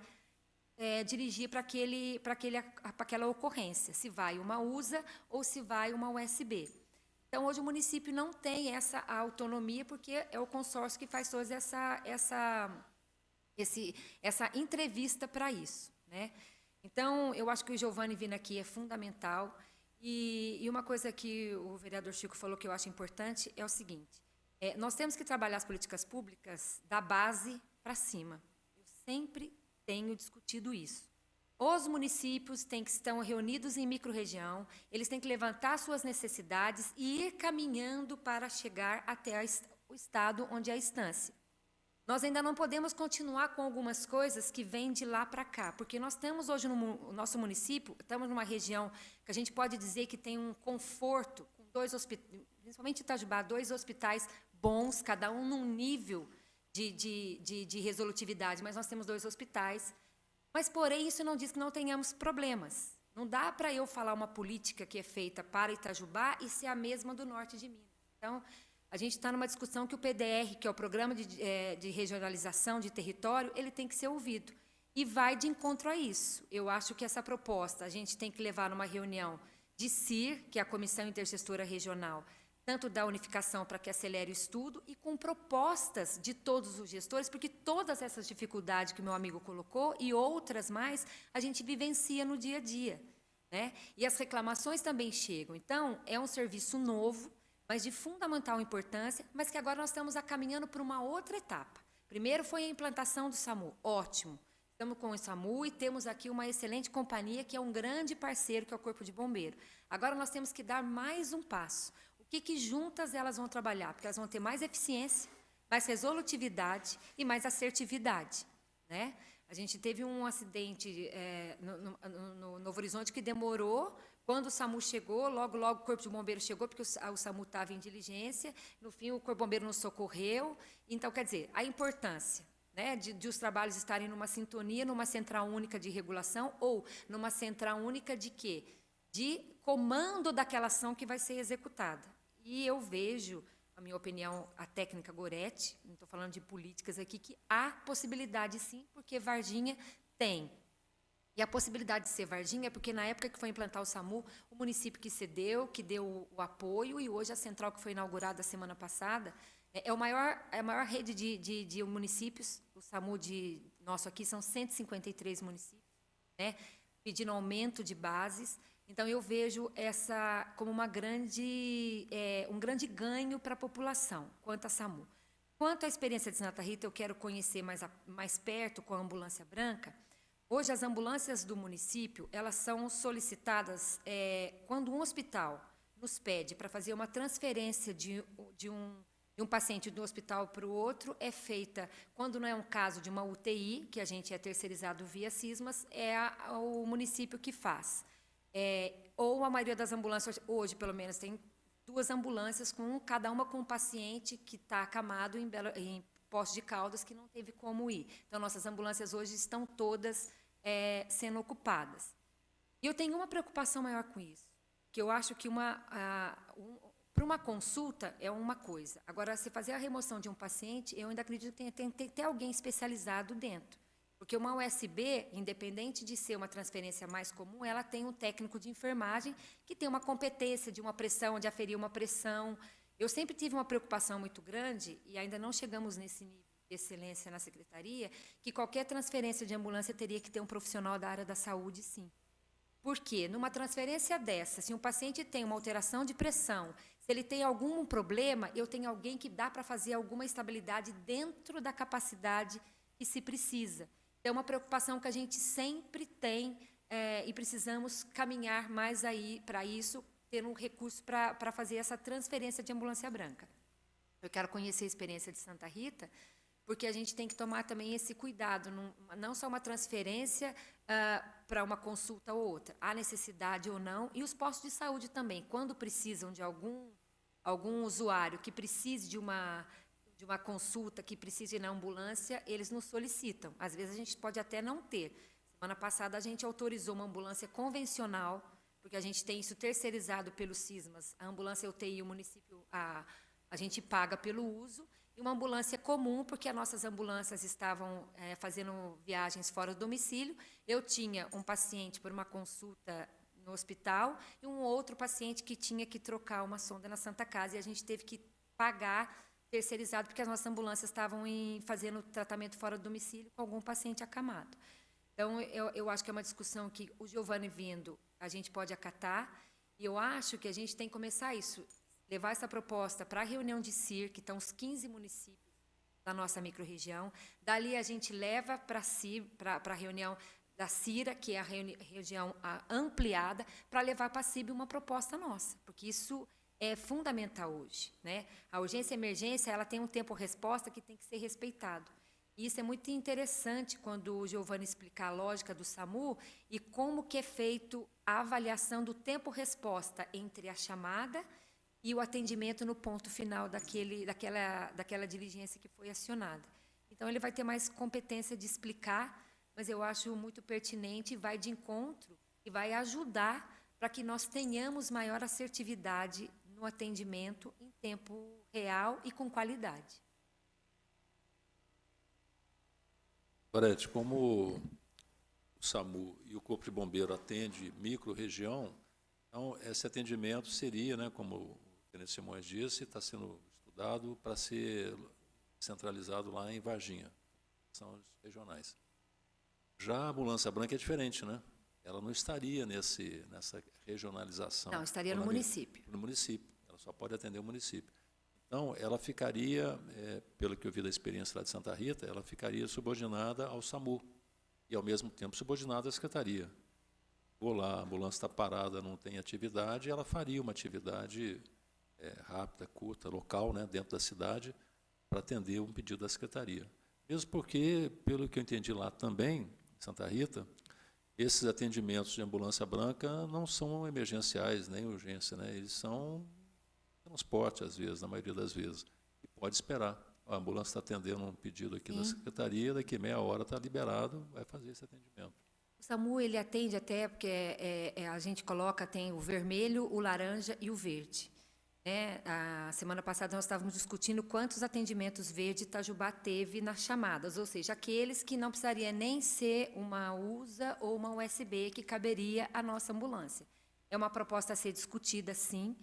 dirigir para aquela ocorrência, se vai uma USA ou se vai uma USB. Então, hoje o município não tem essa autonomia, porque é o consórcio que faz toda essa entrevista para isso, né? Então, eu acho que o Giovanni vindo aqui é fundamental. E uma coisa que o vereador Chico falou que eu acho importante é o seguinte: nós temos que trabalhar as políticas públicas da base para cima. Eu sempre tenho discutido isso. Os municípios estão reunidos em microrregião, eles têm que levantar suas necessidades e ir caminhando para chegar até o estado onde é a instância. Nós ainda não podemos continuar com algumas coisas que vêm de lá para cá, porque nós temos hoje no nosso município, estamos numa região que a gente pode dizer que tem um conforto, com 2 hospitais, principalmente Itajubá, 2 hospitais bons, cada um num nível de resolutividade, mas nós temos 2 hospitais. Mas, porém, isso não diz que não tenhamos problemas. Não dá para eu falar uma política que é feita para Itajubá e ser a mesma do norte de Minas. Então, a gente está numa discussão que o PDR, que é o Programa de Regionalização de Território, ele tem que ser ouvido. E vai de encontro a isso. Eu acho que essa proposta a gente tem que levar numa reunião de CIR, que é a Comissão Intergestora Regional, tanto da unificação para que acelere o estudo e com propostas de todos os gestores, porque todas essas dificuldades que o meu amigo colocou e outras mais, a gente vivencia no dia a dia, né? E as reclamações também chegam. Então, é um serviço novo, mas de fundamental importância, mas que agora nós estamos caminhando para uma outra etapa. Primeiro foi a implantação do SAMU, ótimo. Estamos com o SAMU e temos aqui uma excelente companhia, que é um grande parceiro, que é o Corpo de Bombeiro. Agora nós temos que dar mais um passo. O que juntas elas vão trabalhar? Porque elas vão ter mais eficiência, mais resolutividade e mais assertividade, né? A gente teve um acidente no Novo Horizonte que demorou. Quando o SAMU chegou, logo o Corpo de Bombeiro chegou, porque o SAMU estava em diligência. No fim, o Corpo de Bombeiro nos socorreu. Então, quer dizer, a importância, né, de os trabalhos estarem numa sintonia, numa central única de regulação ou numa central única de quê? De comando daquela ação que vai ser executada. E eu vejo, a minha opinião, a técnica Goretti, não estou falando de políticas aqui, que há possibilidade sim, porque Varginha tem. E a possibilidade de ser Varginha é porque, na época que foi implantar o SAMU, o município que cedeu, que deu o apoio, e hoje a central que foi inaugurada a semana passada, é a maior rede de municípios. O SAMU nosso aqui são 153 municípios, né, pedindo aumento de bases. Então, eu vejo essa como um grande ganho para a população, quanto a SAMU. Quanto à experiência de Santa Rita, eu quero conhecer mais perto com a ambulância branca. Hoje, as ambulâncias do município, elas são solicitadas quando um hospital nos pede para fazer uma transferência de um paciente de um hospital para o outro, é feita, quando não é um caso de uma UTI, que a gente é terceirizado via Sismas, é o município que faz. Ou a maioria das ambulâncias, hoje pelo menos, tem 2 ambulâncias, cada uma com um paciente que está acamado em Poços de Caldas, que não teve como ir. Então, nossas ambulâncias hoje estão todas sendo ocupadas. E eu tenho uma preocupação maior com isso, que eu acho que para uma consulta é uma coisa. Agora, se fazer a remoção de um paciente, eu ainda acredito que tem que ter alguém especializado dentro. Porque uma USB, independente de ser uma transferência mais comum, ela tem um técnico de enfermagem que tem uma competência de uma pressão, de aferir uma pressão. Eu sempre tive uma preocupação muito grande, e ainda não chegamos nesse nível de excelência na secretaria, que qualquer transferência de ambulância teria que ter um profissional da área da saúde, sim. Por quê? Numa transferência dessa, se um paciente tem uma alteração de pressão, se ele tem algum problema, eu tenho alguém que dá para fazer alguma estabilidade dentro da capacidade que se precisa. É uma preocupação que a gente sempre tem e precisamos caminhar mais aí para isso, ter um recurso para fazer essa transferência de ambulância branca. Eu quero conhecer a experiência de Santa Rita, porque a gente tem que tomar também esse cuidado, não só uma transferência para uma consulta ou outra, há necessidade ou não, e os postos de saúde também, quando precisam de algum usuário que precise de uma consulta, que precise ir na ambulância, eles nos solicitam. Às vezes a gente pode até não ter. Semana passada a gente autorizou uma ambulância convencional, porque a gente tem isso terceirizado pelo Sismas, a ambulância UTI, o município, a gente paga pelo uso, e uma ambulância comum, porque as nossas ambulâncias estavam fazendo viagens fora do domicílio. Eu tinha um paciente por uma consulta no hospital e um outro paciente que tinha que trocar uma sonda na Santa Casa, e a gente teve que pagar terceirizado, porque as nossas ambulâncias estavam fazendo tratamento fora do domicílio com algum paciente acamado. Então, eu acho que é uma discussão que o Giovanni vindo, a gente pode acatar, e eu acho que a gente tem que começar isso, levar essa proposta para a reunião de CIR, que estão os 15 municípios da nossa microrregião, dali a gente leva para a reunião da CIRA, que é a região ampliada, para levar para a CIB uma proposta nossa, porque isso é fundamental hoje, né? A urgência e emergência, ela tem um tempo-resposta que tem que ser respeitado. E isso é muito interessante quando o Giovanni explicar a lógica do SAMU e como que é feito a avaliação do tempo-resposta entre a chamada e o atendimento no ponto final daquela diligência que foi acionada. Então, ele vai ter mais competência de explicar, mas eu acho muito pertinente e vai de encontro e vai ajudar para que nós tenhamos maior assertividade no atendimento em tempo real e com qualidade. Goretti, como o SAMU e o Corpo de Bombeiro atende micro-região, então esse atendimento seria, né, como o Tenente Simões disse, está sendo estudado para ser centralizado lá em Varginha. São os regionais. Já a ambulância branca é diferente, né? Ela não estaria nessa regionalização. Não, estaria no município. No município. Ela só pode atender o município. Então, ela ficaria, pelo que eu vi da experiência lá de Santa Rita, ela ficaria subordinada ao SAMU e, ao mesmo tempo, subordinada à Secretaria. Ou lá, a ambulância está parada, não tem atividade, ela faria uma atividade rápida, curta, local, né, dentro da cidade, para atender um pedido da Secretaria. Mesmo porque, pelo que eu entendi lá também, em Santa Rita, esses atendimentos de ambulância branca não são emergenciais, nem urgência, né? Eles são transporte, às vezes, na maioria das vezes. E pode esperar. A ambulância está atendendo um pedido aqui da Secretaria, daqui a meia hora está liberado, vai fazer esse atendimento. O SAMU, ele atende até, porque a gente coloca, tem o vermelho, o laranja e o verde. A semana passada nós estávamos discutindo quantos atendimentos verde Itajubá teve nas chamadas, ou seja, aqueles que não precisaria nem ser uma USA ou uma USB que caberia à nossa ambulância. É uma proposta a ser discutida, sim,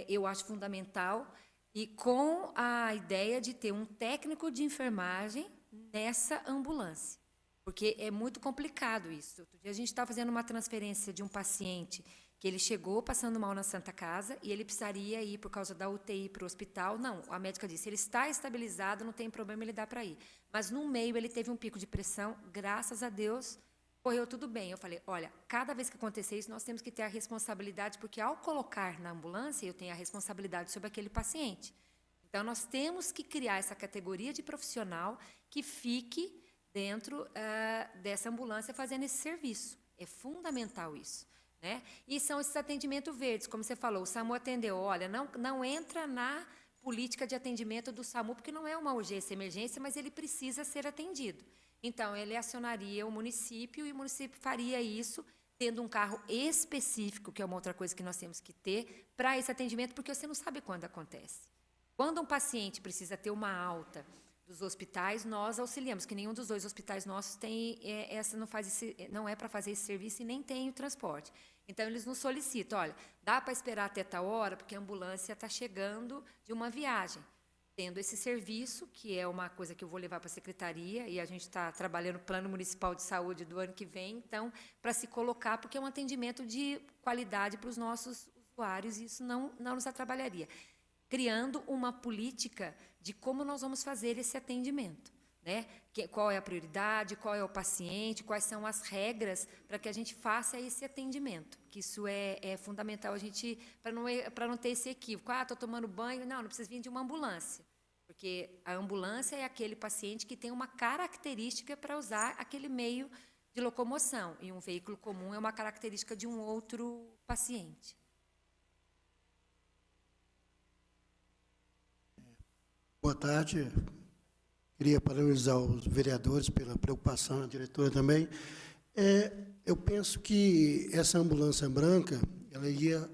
eu acho fundamental, e com a ideia de ter um técnico de enfermagem nessa ambulância, porque é muito complicado isso. Outro dia a gente estava fazendo uma transferência de um paciente que ele chegou passando mal na Santa Casa e ele precisaria ir por causa da UTI para o hospital. Não, a médica disse, ele está estabilizado, não tem problema, ele dá para ir. Mas no meio ele teve um pico de pressão, graças a Deus, correu tudo bem. Eu falei, olha, cada vez que acontecer isso, nós temos que ter a responsabilidade, porque ao colocar na ambulância, eu tenho a responsabilidade sobre aquele paciente. Então, nós temos que criar essa categoria de profissional que fique dentro dessa ambulância fazendo esse serviço. É fundamental isso. Né? E são esses atendimentos verdes, como você falou, o SAMU atendeu, olha, não entra na política de atendimento do SAMU, porque não é uma urgência, emergência, mas ele precisa ser atendido. Então, ele acionaria o município e o município faria isso, tendo um carro específico, que é uma outra coisa que nós temos que ter, para esse atendimento, porque você não sabe quando acontece. Quando um paciente precisa ter uma alta dos hospitais, nós auxiliamos, que nenhum dos dois hospitais nossos tem não é para fazer esse serviço e nem tem o transporte. Então, eles nos solicitam, olha, dá para esperar até tal hora, porque a ambulância está chegando de uma viagem. Tendo esse serviço, que é uma coisa que eu vou levar para a Secretaria, e a gente está trabalhando no Plano Municipal de Saúde do ano que vem, então, para se colocar, porque é um atendimento de qualidade para os nossos usuários, e isso não nos atrapalharia. Criando uma política de como nós vamos fazer esse atendimento. Né? Qual é a prioridade, qual é o paciente, quais são as regras para que a gente faça esse atendimento. Que isso é fundamental, a gente, para não ter esse equívoco. Estou tomando banho, não precisa vir de uma ambulância. Porque a ambulância é aquele paciente que tem uma característica para usar aquele meio de locomoção. E um veículo comum é uma característica de um outro paciente. Boa tarde. Queria parabenizar os vereadores pela preocupação, a diretora também. Eu penso que essa ambulância branca, ela ia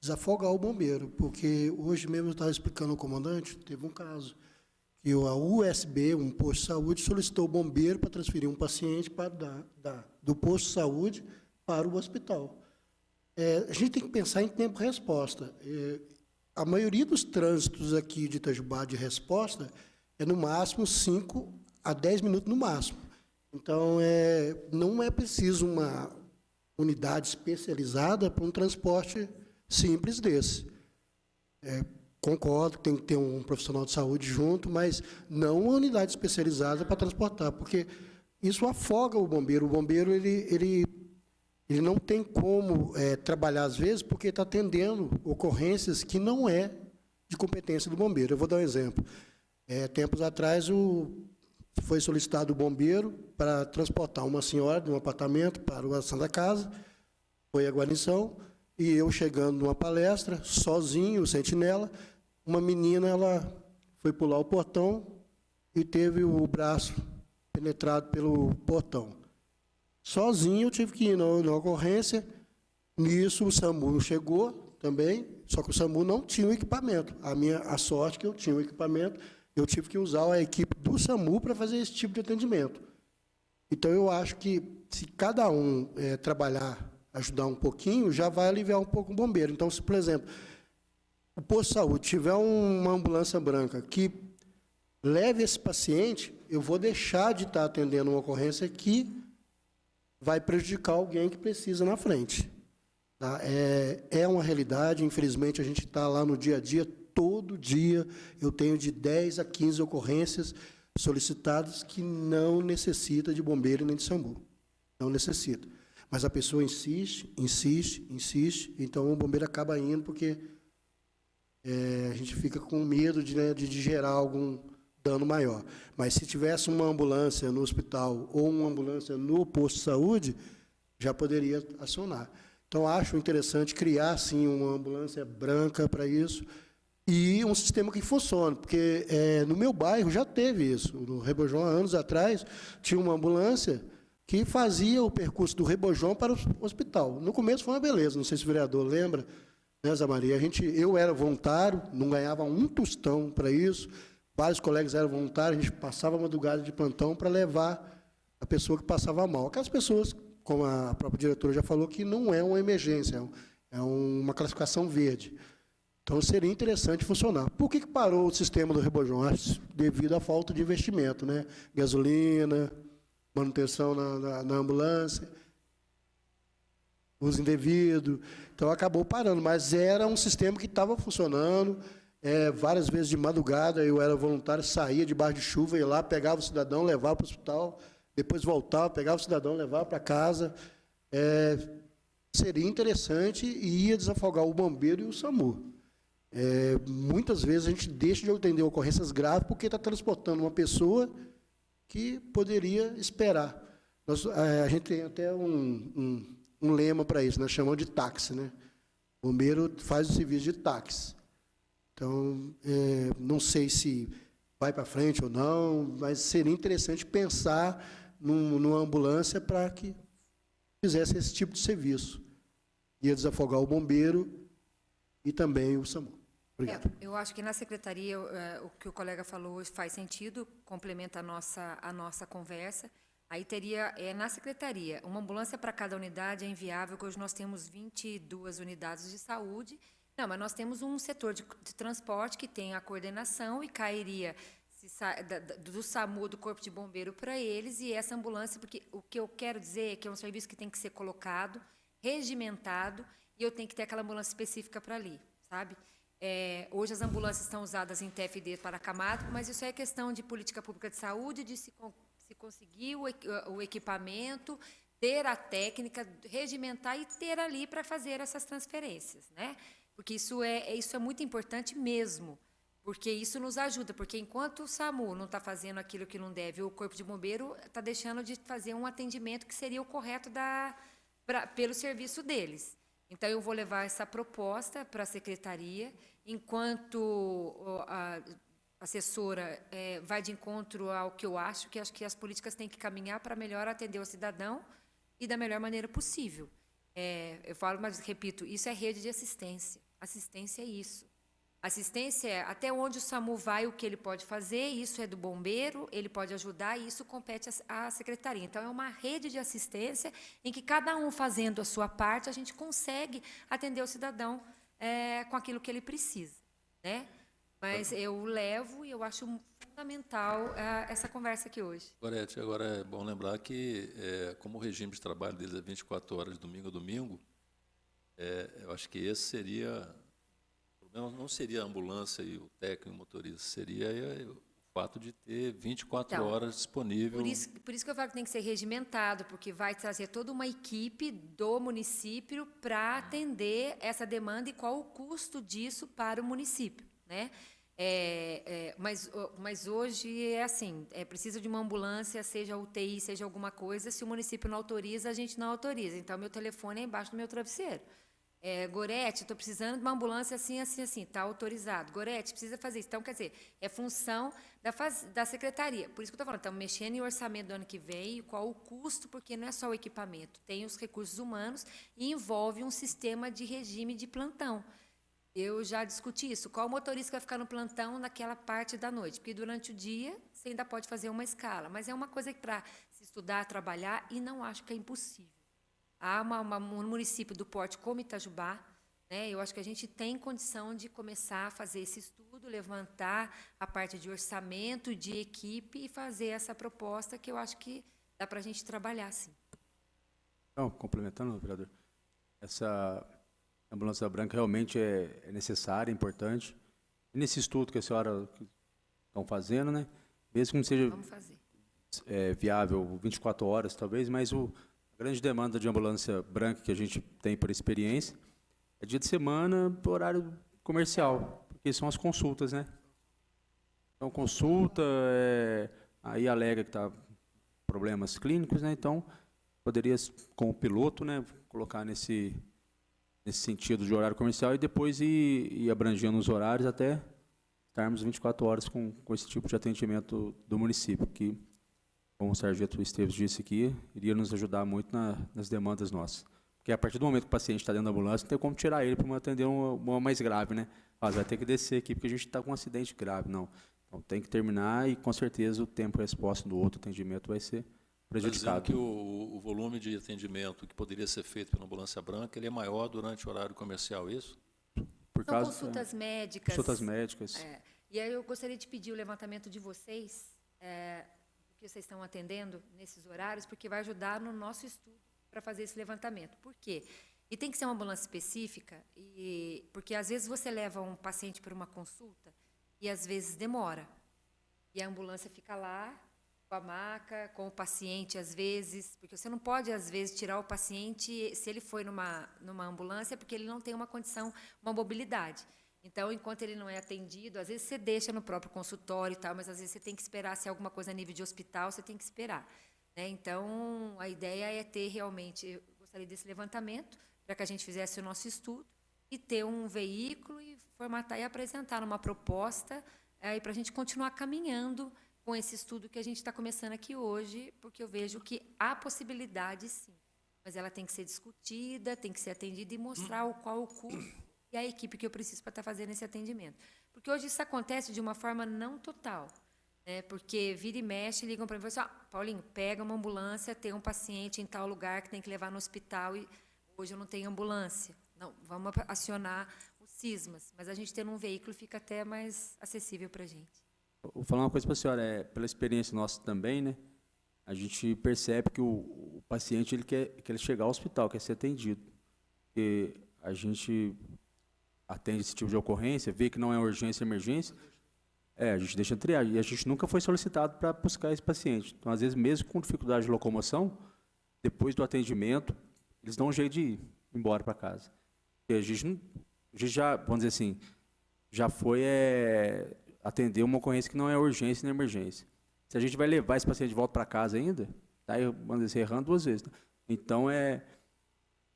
desafogar o bombeiro, porque hoje mesmo eu estava explicando ao comandante, teve um caso, que a USB, um posto de saúde, solicitou o bombeiro para transferir um paciente do posto de saúde para o hospital. A gente tem que pensar em tempo-resposta. A maioria dos trânsitos aqui de Itajubá de resposta é, no máximo, 5 a 10 minutos no máximo. Então, não é preciso uma unidade especializada para um transporte simples desse. Concordo que tem que ter um profissional de saúde junto, mas não uma unidade especializada para transportar, porque isso afoga o bombeiro. O bombeiro ele não tem como trabalhar, às vezes, porque está atendendo ocorrências que não é de competência do bombeiro. Eu vou dar um exemplo. Tempos atrás, foi solicitado o bombeiro para transportar uma senhora de um apartamento para a Santa Casa, foi a guarnição, e eu chegando numa palestra, sozinho, sentinela, uma menina ela foi pular o portão e teve o braço penetrado pelo portão. Sozinho eu tive que ir na ocorrência, nisso o SAMU chegou também, só que o SAMU não tinha o equipamento. A sorte que eu tinha o equipamento, eu tive que usar a equipe do SAMU para fazer esse tipo de atendimento. Então, eu acho que, se cada um trabalhar, ajudar um pouquinho, já vai aliviar um pouco o bombeiro. Então, se, por exemplo, o posto de saúde tiver uma ambulância branca que leve esse paciente, eu vou deixar de estar atendendo uma ocorrência que vai prejudicar alguém que precisa na frente. Tá? É uma realidade, infelizmente, a gente está lá no dia a dia, todo dia eu tenho de 10 a 15 ocorrências solicitadas que não necessita de bombeiro nem de SAMU. Não necessita. Mas a pessoa insiste, então o bombeiro acaba indo porque a gente fica com medo de gerar algum dano maior. Mas se tivesse uma ambulância no hospital ou uma ambulância no posto de saúde, já poderia acionar. Então, acho interessante criar, sim, uma ambulância branca para isso e um sistema que funcione, porque no meu bairro já teve isso. No Rebojão, há anos atrás, tinha uma ambulância que fazia o percurso do Rebojão para o hospital. No começo foi uma beleza, não sei se o vereador lembra, né, Zé Maria? Eu era voluntário, não ganhava um tostão para isso, vários colegas eram voluntários, a gente passava a madrugada de plantão para levar a pessoa que passava mal. Aquelas pessoas, como a própria diretora já falou, que não é uma emergência, é uma classificação verde. Então, seria interessante funcionar. Por que parou o sistema do Rebojão? Acho devido à falta de investimento, né? Gasolina, manutenção na ambulância, uso indevido. Então, acabou parando, mas era um sistema que estava funcionando. Várias vezes de madrugada, eu era voluntário, saía debaixo de chuva, ia lá, pegava o cidadão, levava para o hospital, depois voltava, pegava o cidadão, levava para casa. Seria interessante e ia desafogar o bombeiro e o SAMU. Muitas vezes a gente deixa de atender ocorrências graves porque está transportando uma pessoa que poderia esperar. A gente tem até um lema para isso, nós chamamos de táxi, né? O bombeiro faz o serviço de táxi. Então, não sei se vai para frente ou não, mas seria interessante pensar numa ambulância para que fizesse esse tipo de serviço. Ia desafogar o bombeiro e também o SAMU. Obrigado. Eu acho que na secretaria, o que o colega falou faz sentido, complementa a nossa conversa. Aí teria, na secretaria, uma ambulância para cada unidade é inviável, porque hoje nós temos 22 unidades de saúde. Não, mas nós temos um setor de transporte que tem a coordenação e cairia do SAMU, do Corpo de Bombeiro, para eles, e essa ambulância, porque o que eu quero dizer é que é um serviço que tem que ser colocado, regimentado, e eu tenho que ter aquela ambulância específica para ali, sabe? Hoje as ambulâncias estão usadas em TFD para Camargo, mas isso é questão de política pública de saúde, de se conseguir o equipamento, ter a técnica, regimentar e ter ali para fazer essas transferências, né? Porque isso é muito importante mesmo, porque isso nos ajuda, porque enquanto o SAMU não está fazendo aquilo que não deve, o Corpo de Bombeiro está deixando de fazer um atendimento que seria o correto pelo serviço deles. Então, eu vou levar essa proposta para a secretaria, enquanto a assessora vai de encontro ao que eu acho que as políticas têm que caminhar para melhor atender o cidadão e da melhor maneira possível. Eu falo, mas repito, isso é rede de assistência. Assistência é isso. Assistência é até onde o SAMU vai, o que ele pode fazer, isso é do bombeiro, ele pode ajudar e isso compete à secretaria. Então, é uma rede de assistência em que cada um fazendo a sua parte, a gente consegue atender o cidadão com aquilo que ele precisa, né? Mas eu levo e eu acho fundamental essa conversa aqui hoje. Gorete, agora é bom lembrar que, como o regime de trabalho deles é 24 horas, de domingo a domingo, eu acho que esse seria... Não seria a ambulância e o técnico e o motorista, seria o fato de ter 24 horas disponível. Por isso que eu falo que tem que ser regimentado, porque vai trazer toda uma equipe do município para atender essa demanda e qual o custo disso para o município, né? Mas hoje é assim, precisa de uma ambulância, seja UTI, seja alguma coisa, se o município não autoriza, a gente não autoriza. Então, meu telefone é embaixo do meu travesseiro. Gorete, estou precisando de uma ambulância assim, assim, assim, está autorizado. Gorete, precisa fazer isso. Então, quer dizer, é função da secretaria. Por isso que eu estou falando, estamos mexendo em orçamento do ano que vem, qual o custo, porque não é só o equipamento, tem os recursos humanos e envolve um sistema de regime de plantão. Eu já discuti isso. Qual motorista vai ficar no plantão naquela parte da noite? Porque durante o dia você ainda pode fazer uma escala, mas é uma coisa que para se estudar, trabalhar, e não acho que é impossível. Há um município do porte como Itajubá, né? Eu acho que a gente tem condição de começar a fazer esse estudo, levantar a parte de orçamento, de equipe e fazer essa proposta que eu acho que dá para a gente trabalhar, sim. Então, complementando, vereador, essa ambulância branca realmente é necessária, importante. E nesse estudo que a senhora estão fazendo, né? Mesmo que não seja Vamos fazer. viável 24 horas, talvez, mas a grande demanda de ambulância branca que a gente tem por experiência é dia de semana, horário comercial, porque são as consultas, né? Então, consulta, aí alega que está problemas clínicos, né? Então, poderia, com o piloto, né, colocar nesse sentido de horário comercial e depois ir abrangendo os horários até estarmos 24 horas com esse tipo de atendimento do município, que, como o sargento Esteves disse aqui, iria nos ajudar muito nas demandas nossas. Porque a partir do momento que o paciente está dentro da ambulância, não tem como tirar ele para atender uma mais grave, né? Vai ter que descer aqui porque a gente está com um acidente grave. Não. Então tem que terminar e, com certeza, o tempo de resposta do outro atendimento vai ser prejudicado. Dizendo que o volume de atendimento que poderia ser feito pela ambulância branca, ele é maior durante o horário comercial, é isso? Por São causa, consultas médicas. consultas médicas. E aí eu gostaria de pedir o levantamento de vocês, do que vocês estão atendendo nesses horários, porque vai ajudar no nosso estudo para fazer esse levantamento. Por quê? E tem que ser uma ambulância específica, porque às vezes você leva um paciente para uma consulta e às vezes demora. E a ambulância fica lá, com a maca, com o paciente, às vezes, porque você não pode, às vezes, tirar o paciente, se ele foi numa ambulância, porque ele não tem uma condição, uma mobilidade. Então, enquanto ele não é atendido, às vezes você deixa no próprio consultório e tal, mas às vezes você tem que esperar, se é alguma coisa a nível de hospital, você tem que esperar, né? Então, a ideia é ter realmente, eu gostaria desse levantamento, para que a gente fizesse o nosso estudo, e ter um veículo e formatar e apresentar uma proposta, para a gente continuar caminhando com esse estudo que a gente está começando aqui hoje, porque eu vejo que há possibilidade, sim, mas ela tem que ser discutida, tem que ser atendida e mostrar qual o custo e a equipe que eu preciso para estar fazendo esse atendimento. Porque hoje isso acontece de uma forma não total, né? Porque vira e mexe, ligam para mim e falam assim, Paulinho, pega uma ambulância, tem um paciente em tal lugar que tem que levar no hospital e hoje eu não tenho ambulância. Não, vamos acionar os cismas, mas a gente tendo um veículo fica até mais acessível para a gente. Vou falar uma coisa para a senhora, pela experiência nossa também, né? A gente percebe que o paciente ele quer chegar ao hospital, quer ser atendido. Porque a gente atende esse tipo de ocorrência, vê que não é urgência, emergência, a gente deixa triar. E a gente nunca foi solicitado para buscar esse paciente. Então, às vezes, mesmo com dificuldade de locomoção, depois do atendimento, eles dão um jeito de ir embora para casa. E a gente já, vamos dizer assim, já foi atender uma ocorrência que não é urgência nem emergência. Se a gente vai levar esse paciente de volta para casa ainda, tá, vamos dizer, errando 2 vezes. Tá? Então,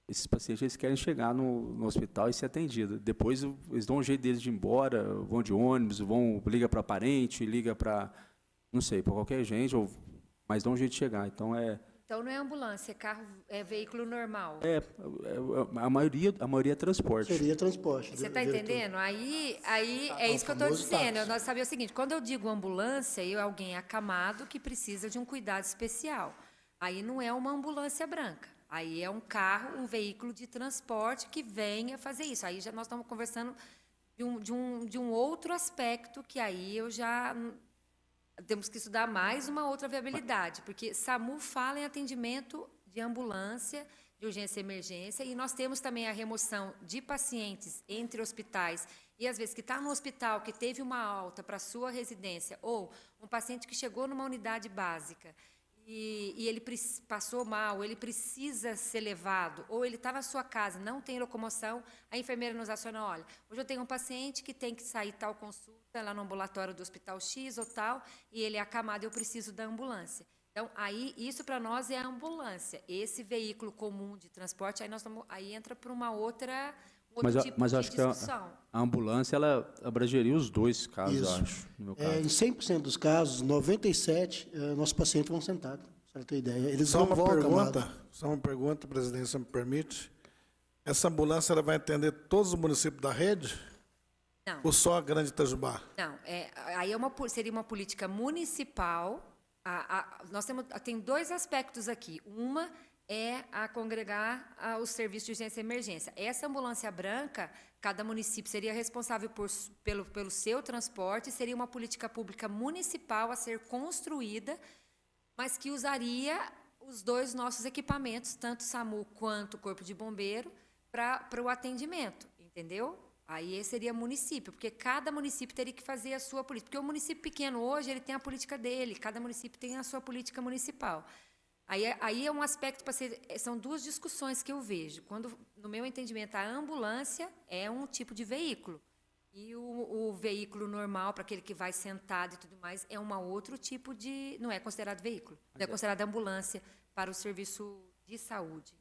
esses pacientes eles querem chegar no hospital e ser atendidos. Depois, eles dão um jeito deles de ir embora, vão de ônibus, liga para parente, liga para, não sei, para qualquer gente, mas dão um jeito de chegar. Então, Então, não é ambulância, é carro, é veículo normal. a maioria é transporte. Seria transporte. Você está entendendo? Aí é isso que eu estou famoso dizendo. táxi. Nós sabemos o seguinte, quando eu digo ambulância, é alguém acamado que precisa de um cuidado especial. Aí não é uma ambulância branca. Aí é um carro, um veículo de transporte que venha fazer isso. Aí já nós estamos conversando de um outro aspecto que aí eu já... Temos que estudar mais uma outra viabilidade, porque SAMU fala em atendimento de ambulância, de urgência e emergência, e nós temos também a remoção de pacientes entre hospitais, e às vezes que está no hospital, que teve uma alta para a sua residência, ou um paciente que chegou numa unidade básica, e ele passou mal, ele precisa ser levado, ou ele está na sua casa, não tem locomoção, a enfermeira nos aciona, olha, hoje eu tenho um paciente que tem que sair tal consulta lá no ambulatório do hospital X ou tal, e ele é acamado, eu preciso da ambulância. Então, aí, isso para nós é a ambulância. Esse veículo comum de transporte, aí entra para uma outra... Mas eu acho que a ambulância ela abrangeria os 2 casos, Isso. eu acho, no meu caso. Em 100% dos casos, 97%, nossos pacientes vão sentados, para você ter ideia. Eles Só não uma vão pergunta, acamados. presidente, se me permite. Essa ambulância ela vai atender todos os municípios da rede? Não. Ou só a Grande Itajubá? Não, aí seria uma política municipal. Nós tem 2 aspectos aqui. Uma é a congregar os serviços de urgência e emergência. Essa ambulância branca, cada município seria responsável pelo seu transporte, seria uma política pública municipal a ser construída, mas que usaria os dois nossos equipamentos, tanto o SAMU quanto o Corpo de Bombeiro, para o atendimento, entendeu? Aí esse seria município, porque cada município teria que fazer a sua política. Porque o município pequeno hoje, ele tem a política dele, cada município tem a sua política municipal. Aí é um aspecto para ser... São duas discussões que eu vejo. Quando, no meu entendimento, a ambulância é um tipo de veículo. E o veículo normal, para aquele que vai sentado e tudo mais, é um outro tipo de... Não é considerado veículo. Não é considerado ambulância para o serviço de saúde.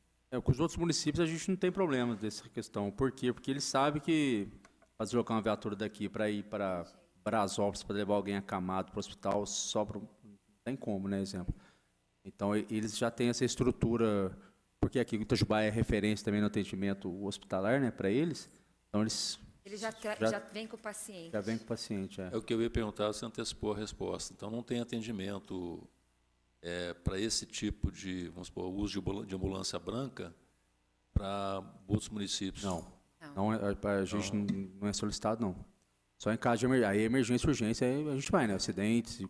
Com os outros municípios a gente não tem problema dessa questão. Por quê? Porque eles sabem que para deslocar uma viatura daqui para ir para Brasópolis, para levar alguém acamado para o hospital, não tem como, né, exemplo. Então, eles já têm essa estrutura, porque aqui o Itajubá é referência também no atendimento hospitalar, né, para eles. Então, eles já vem com o paciente. Já vem com o paciente, É o que eu ia perguntar, você antecipou a resposta. Então, não tem atendimento para esse tipo de, vamos supor, uso de ambulância branca para outros municípios? Não, a gente não é solicitado, não. Só em caso de emergência. Aí, emergência e urgência, aí a gente vai, né, acidentes...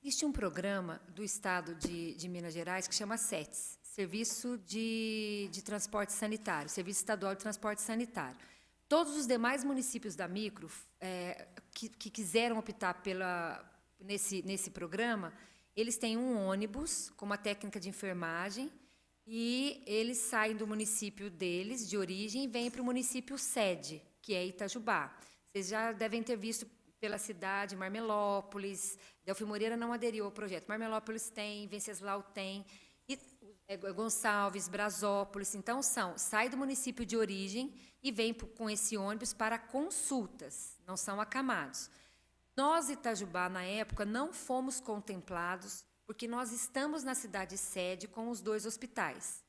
Existe um programa do Estado de Minas Gerais que chama SETS, Serviço de Transporte Sanitário, Serviço Estadual de Transporte Sanitário. Todos os demais municípios da micro que quiseram optar nesse programa, eles têm um ônibus com uma técnica de enfermagem e eles saem do município deles, de origem, e vêm para o município sede, que é Itajubá. Vocês já devem ter visto pela cidade, Marmelópolis, Delfim Moreira não aderiu ao projeto. Marmelópolis tem, Venceslau tem, e Gonçalves, Brasópolis. Então, sai do município de origem e vem com esse ônibus para consultas, não são acamados. Nós, Itajubá, na época, não fomos contemplados, porque nós estamos na cidade sede com os dois hospitais.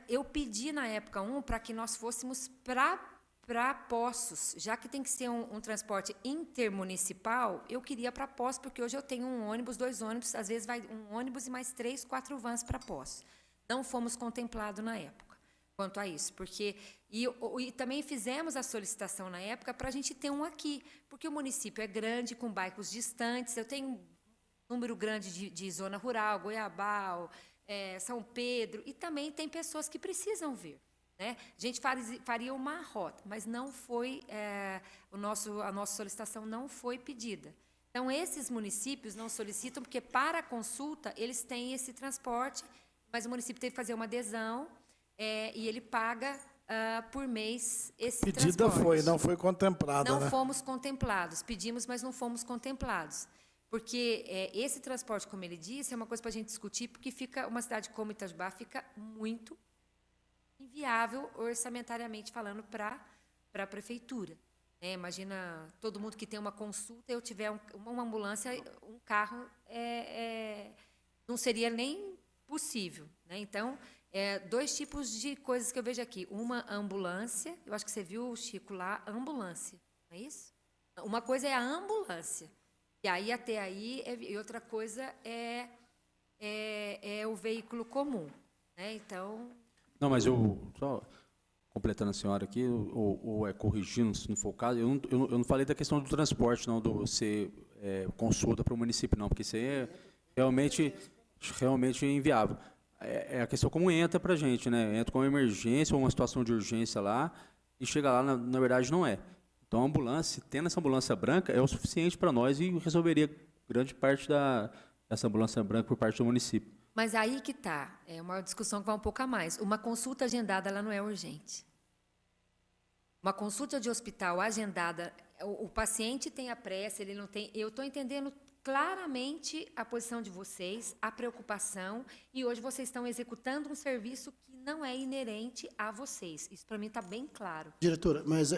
Eu pedi, na época, para que nós fôssemos para Poços, já que tem que ser um transporte intermunicipal, eu queria para Poços, porque hoje eu tenho um ônibus, 2 ônibus, às vezes vai um ônibus e mais 3, 4 vans para Poços. Não fomos contemplados na época quanto a isso, porque e também fizemos a solicitação na época para a gente ter um aqui, porque o município é grande, com bairros distantes, eu tenho um número grande de zona rural, Goiabal, São Pedro, e também tem pessoas que precisam vir. Né? A gente faria uma rota, mas não foi a nossa solicitação não foi pedida. Então, esses municípios não solicitam, porque para a consulta eles têm esse transporte, mas o município teve que fazer uma adesão e ele paga por mês esse Pedida transporte. não foi contemplada. Não né? fomos contemplados, pedimos, mas não fomos contemplados. Porque esse transporte, como ele disse, é uma coisa para a gente discutir, porque uma cidade como Itajubá fica muito inviável orçamentariamente falando para a prefeitura. Imagina todo mundo que tem uma consulta, eu tiver uma ambulância, um carro, não seria nem possível. Né? Então, 2 tipos de coisas que eu vejo aqui. Uma, ambulância, eu acho que você viu, Chico, lá, ambulância, não é isso? Uma coisa é a ambulância, e aí até aí, e outra coisa é o veículo comum. Né? Então... Não, mas só completando a senhora aqui, ou corrigindo, se não for o caso, eu não falei da questão do transporte, não, do ser consulta para o município, não, porque isso aí é realmente inviável. É a questão como entra para a gente, né? Entra com uma emergência ou uma situação de urgência lá, e chega lá, na verdade, não é. Então, a ambulância, tendo essa ambulância branca, é o suficiente para nós e resolveria grande parte dessa ambulância branca por parte do município. Mas aí que está, é uma discussão que vai um pouco a mais. Uma consulta agendada, ela não é urgente. Uma consulta de hospital agendada, o paciente tem a pressa, ele não tem... Eu estou entendendo claramente a posição de vocês, a preocupação, e hoje vocês estão executando um serviço que não é inerente a vocês. Isso, para mim, está bem claro. Diretora, mas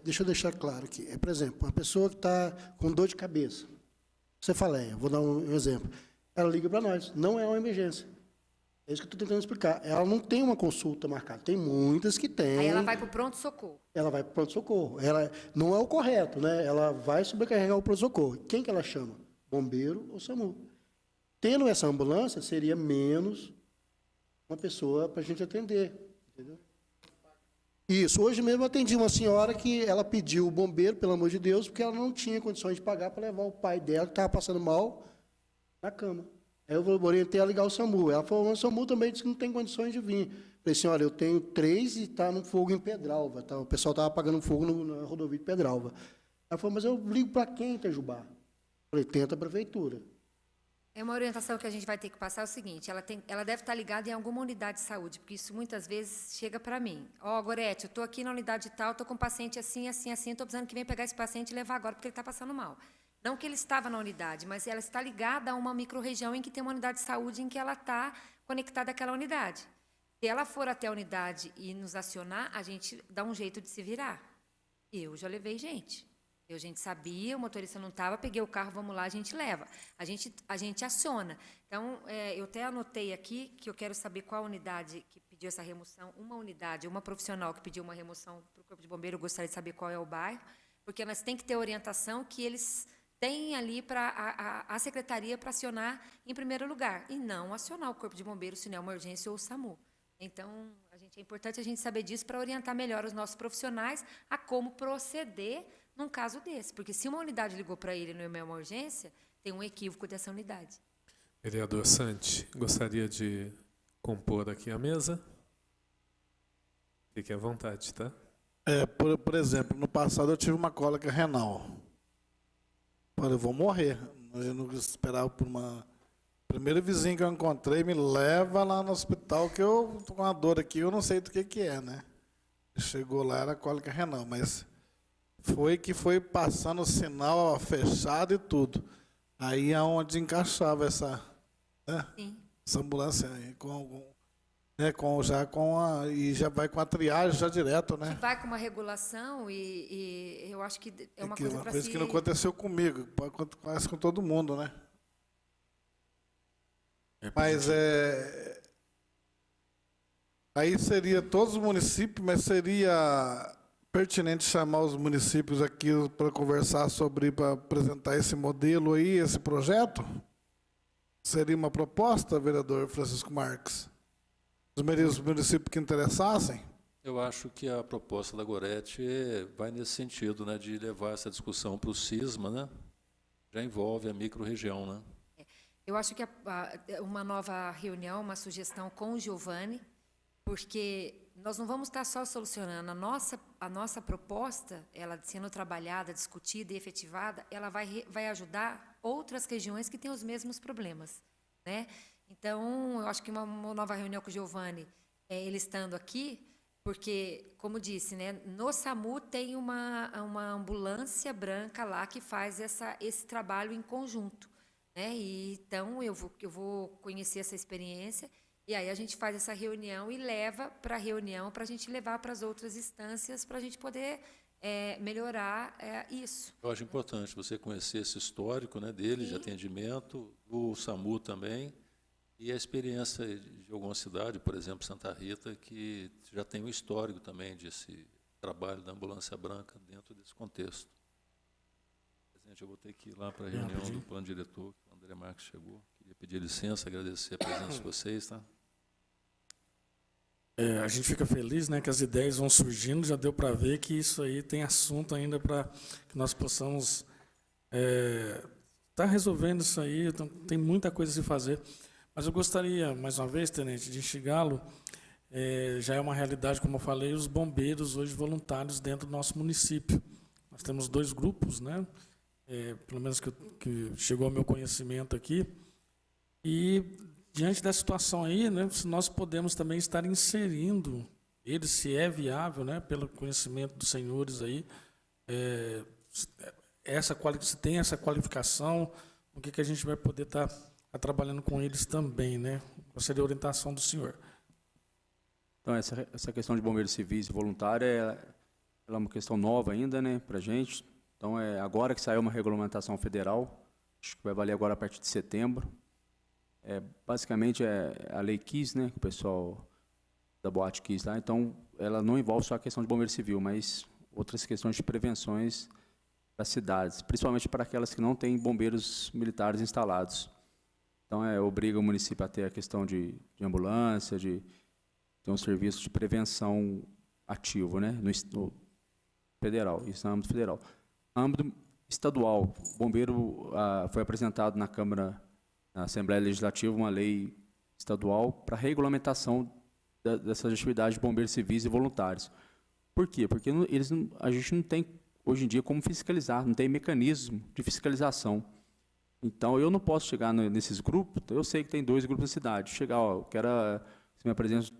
deixa eu deixar claro aqui. Por exemplo, uma pessoa que está com dor de cabeça. Você fala, vou dar um exemplo. Ela liga para nós, não é uma emergência. É isso que eu estou tentando explicar. Ela não tem uma consulta marcada, tem muitas que têm. Aí ela vai para o pronto-socorro. Ela vai para o pronto-socorro. Ela não é o correto, né? Ela vai sobrecarregar o pronto-socorro. Quem que ela chama? Bombeiro ou SAMU. Tendo essa ambulância, seria menos uma pessoa para a gente atender, entendeu? Isso, hoje mesmo eu atendi uma senhora que ela pediu o bombeiro, pelo amor de Deus, porque ela não tinha condições de pagar para levar o pai dela, que estava passando mal, na cama. Aí eu orientei a ligar o SAMU. Ela falou, mas o SAMU também disse que não tem condições de vir. Falei assim, olha, eu tenho 3 e está no fogo em Pedralva. Tá? O pessoal estava apagando fogo na rodovia de Pedralva. Ela falou, mas eu ligo para quem, Itajubá? Falei, tenta a prefeitura. É uma orientação que a gente vai ter que passar é o seguinte, ela deve estar ligada em alguma unidade de saúde, porque isso muitas vezes chega para mim. Ó, Gorete, eu estou aqui na unidade tal, estou com um paciente assim, assim, assim, estou precisando que venha pegar esse paciente e levar agora, porque ele está passando mal. Não que ele estava na unidade, mas ela está ligada a uma microrregião em que tem uma unidade de saúde em que ela está conectada àquela unidade. Se ela for até a unidade e nos acionar, a gente dá um jeito de se virar. Eu já levei gente. A gente sabia, o motorista não estava, peguei o carro, vamos lá, a gente leva. A gente aciona. Então, eu até anotei aqui que eu quero saber qual unidade que pediu essa remoção. Uma unidade, uma profissional que pediu uma remoção para o Corpo de Bombeiro, eu gostaria de saber qual é o bairro, porque nós temos que ter orientação que eles têm ali para a secretaria para acionar em primeiro lugar, e não acionar o Corpo de Bombeiro se não é uma urgência ou o SAMU. Então, é importante a gente saber disso para orientar melhor os nossos profissionais a como proceder num caso desse, porque se uma unidade ligou para ele e não é uma urgência, tem um equívoco dessa unidade. Vereador Santi, gostaria de compor aqui a mesa? Fique à vontade, tá? Por exemplo, no passado eu tive uma cólica renal. Olha, eu vou morrer. Eu não esperava por uma... Primeiro vizinho que eu encontrei me leva lá no hospital, que eu tô com uma dor aqui, eu não sei do que é, né? Chegou lá, era cólica renal, mas foi passando o sinal fechado e tudo. Aí é onde encaixava essa, né? Essa ambulância aí, e já vai com a triagem já direto, né? Que vai com uma regulação e eu acho que é uma coisa para se... que não aconteceu comigo, acontece com todo mundo, né? Mas aí seria todos os municípios, mas seria pertinente chamar os municípios aqui para conversar para apresentar esse modelo aí, esse projeto? Seria uma proposta, vereador Francisco Marques? Os municípios que interessassem? Eu acho que a proposta da Gorete vai nesse sentido, né, de levar essa discussão para o CISMA, né? Já envolve a microrregião, né? Eu acho que uma nova reunião, uma sugestão com o Giovanni, porque nós não vamos estar só solucionando. A nossa proposta, ela sendo trabalhada, discutida e efetivada, ela vai ajudar outras regiões que têm os mesmos problemas, né? Então, eu acho que uma nova reunião com o Giovanni, ele estando aqui, porque, como disse, né, no SAMU tem uma ambulância branca lá que faz esse trabalho em conjunto. E, então, eu vou conhecer essa experiência, e aí a gente faz essa reunião e leva para a reunião para a gente levar para as outras instâncias para a gente poder melhorar isso. Eu acho importante você conhecer esse histórico, né, dele, de atendimento, o SAMU também, e a experiência de alguma cidade, por exemplo, Santa Rita, que já tem um histórico também desse trabalho da ambulância branca dentro desse contexto. Presidente, eu vou ter que ir lá para a reunião do plano diretor, que o André Marques chegou. Queria pedir licença, agradecer a presença de vocês, tá? A gente fica feliz, né, que as ideias vão surgindo, já deu para ver que isso aí tem assunto ainda para que nós possamos estar resolvendo isso aí, então, tem muita coisa a se fazer. Mas eu gostaria, mais uma vez, tenente, de instigá-lo, já é uma realidade, como eu falei, os bombeiros hoje voluntários dentro do nosso município. Nós temos 2 grupos, né, pelo menos que chegou ao meu conhecimento aqui, e diante da situação aí, né, nós podemos também estar inserindo eles, se é viável, né, pelo conhecimento dos senhores aí, se tem essa qualificação, o que a gente vai poder estar trabalhando com eles também, né? Gostaria da orientação do senhor. Então, essa questão de bombeiros civis e voluntários ela é uma questão nova ainda, né, para a gente. Então, agora que saiu uma regulamentação federal, acho que vai valer agora a partir de setembro. Basicamente, a lei KISS, né, que o pessoal da Boate KISS lá, então, ela não envolve só a questão de bombeiro civil, mas outras questões de prevenções das cidades, principalmente para aquelas que não têm bombeiros militares instalados. Então, obriga o município a ter a questão de ambulância, de ter um serviço de prevenção ativo, né, no federal, isso no âmbito federal. No âmbito estadual, o bombeiro foi apresentado na Câmara, na Assembleia Legislativa, uma lei estadual para regulamentação dessas atividades de bombeiros civis e voluntários. Por quê? Porque a gente não tem, hoje em dia, como fiscalizar, não tem mecanismo de fiscalização. Então, eu não posso chegar nesses grupos, eu sei que tem 2 grupos na cidade, chegar, eu quero que você me apresente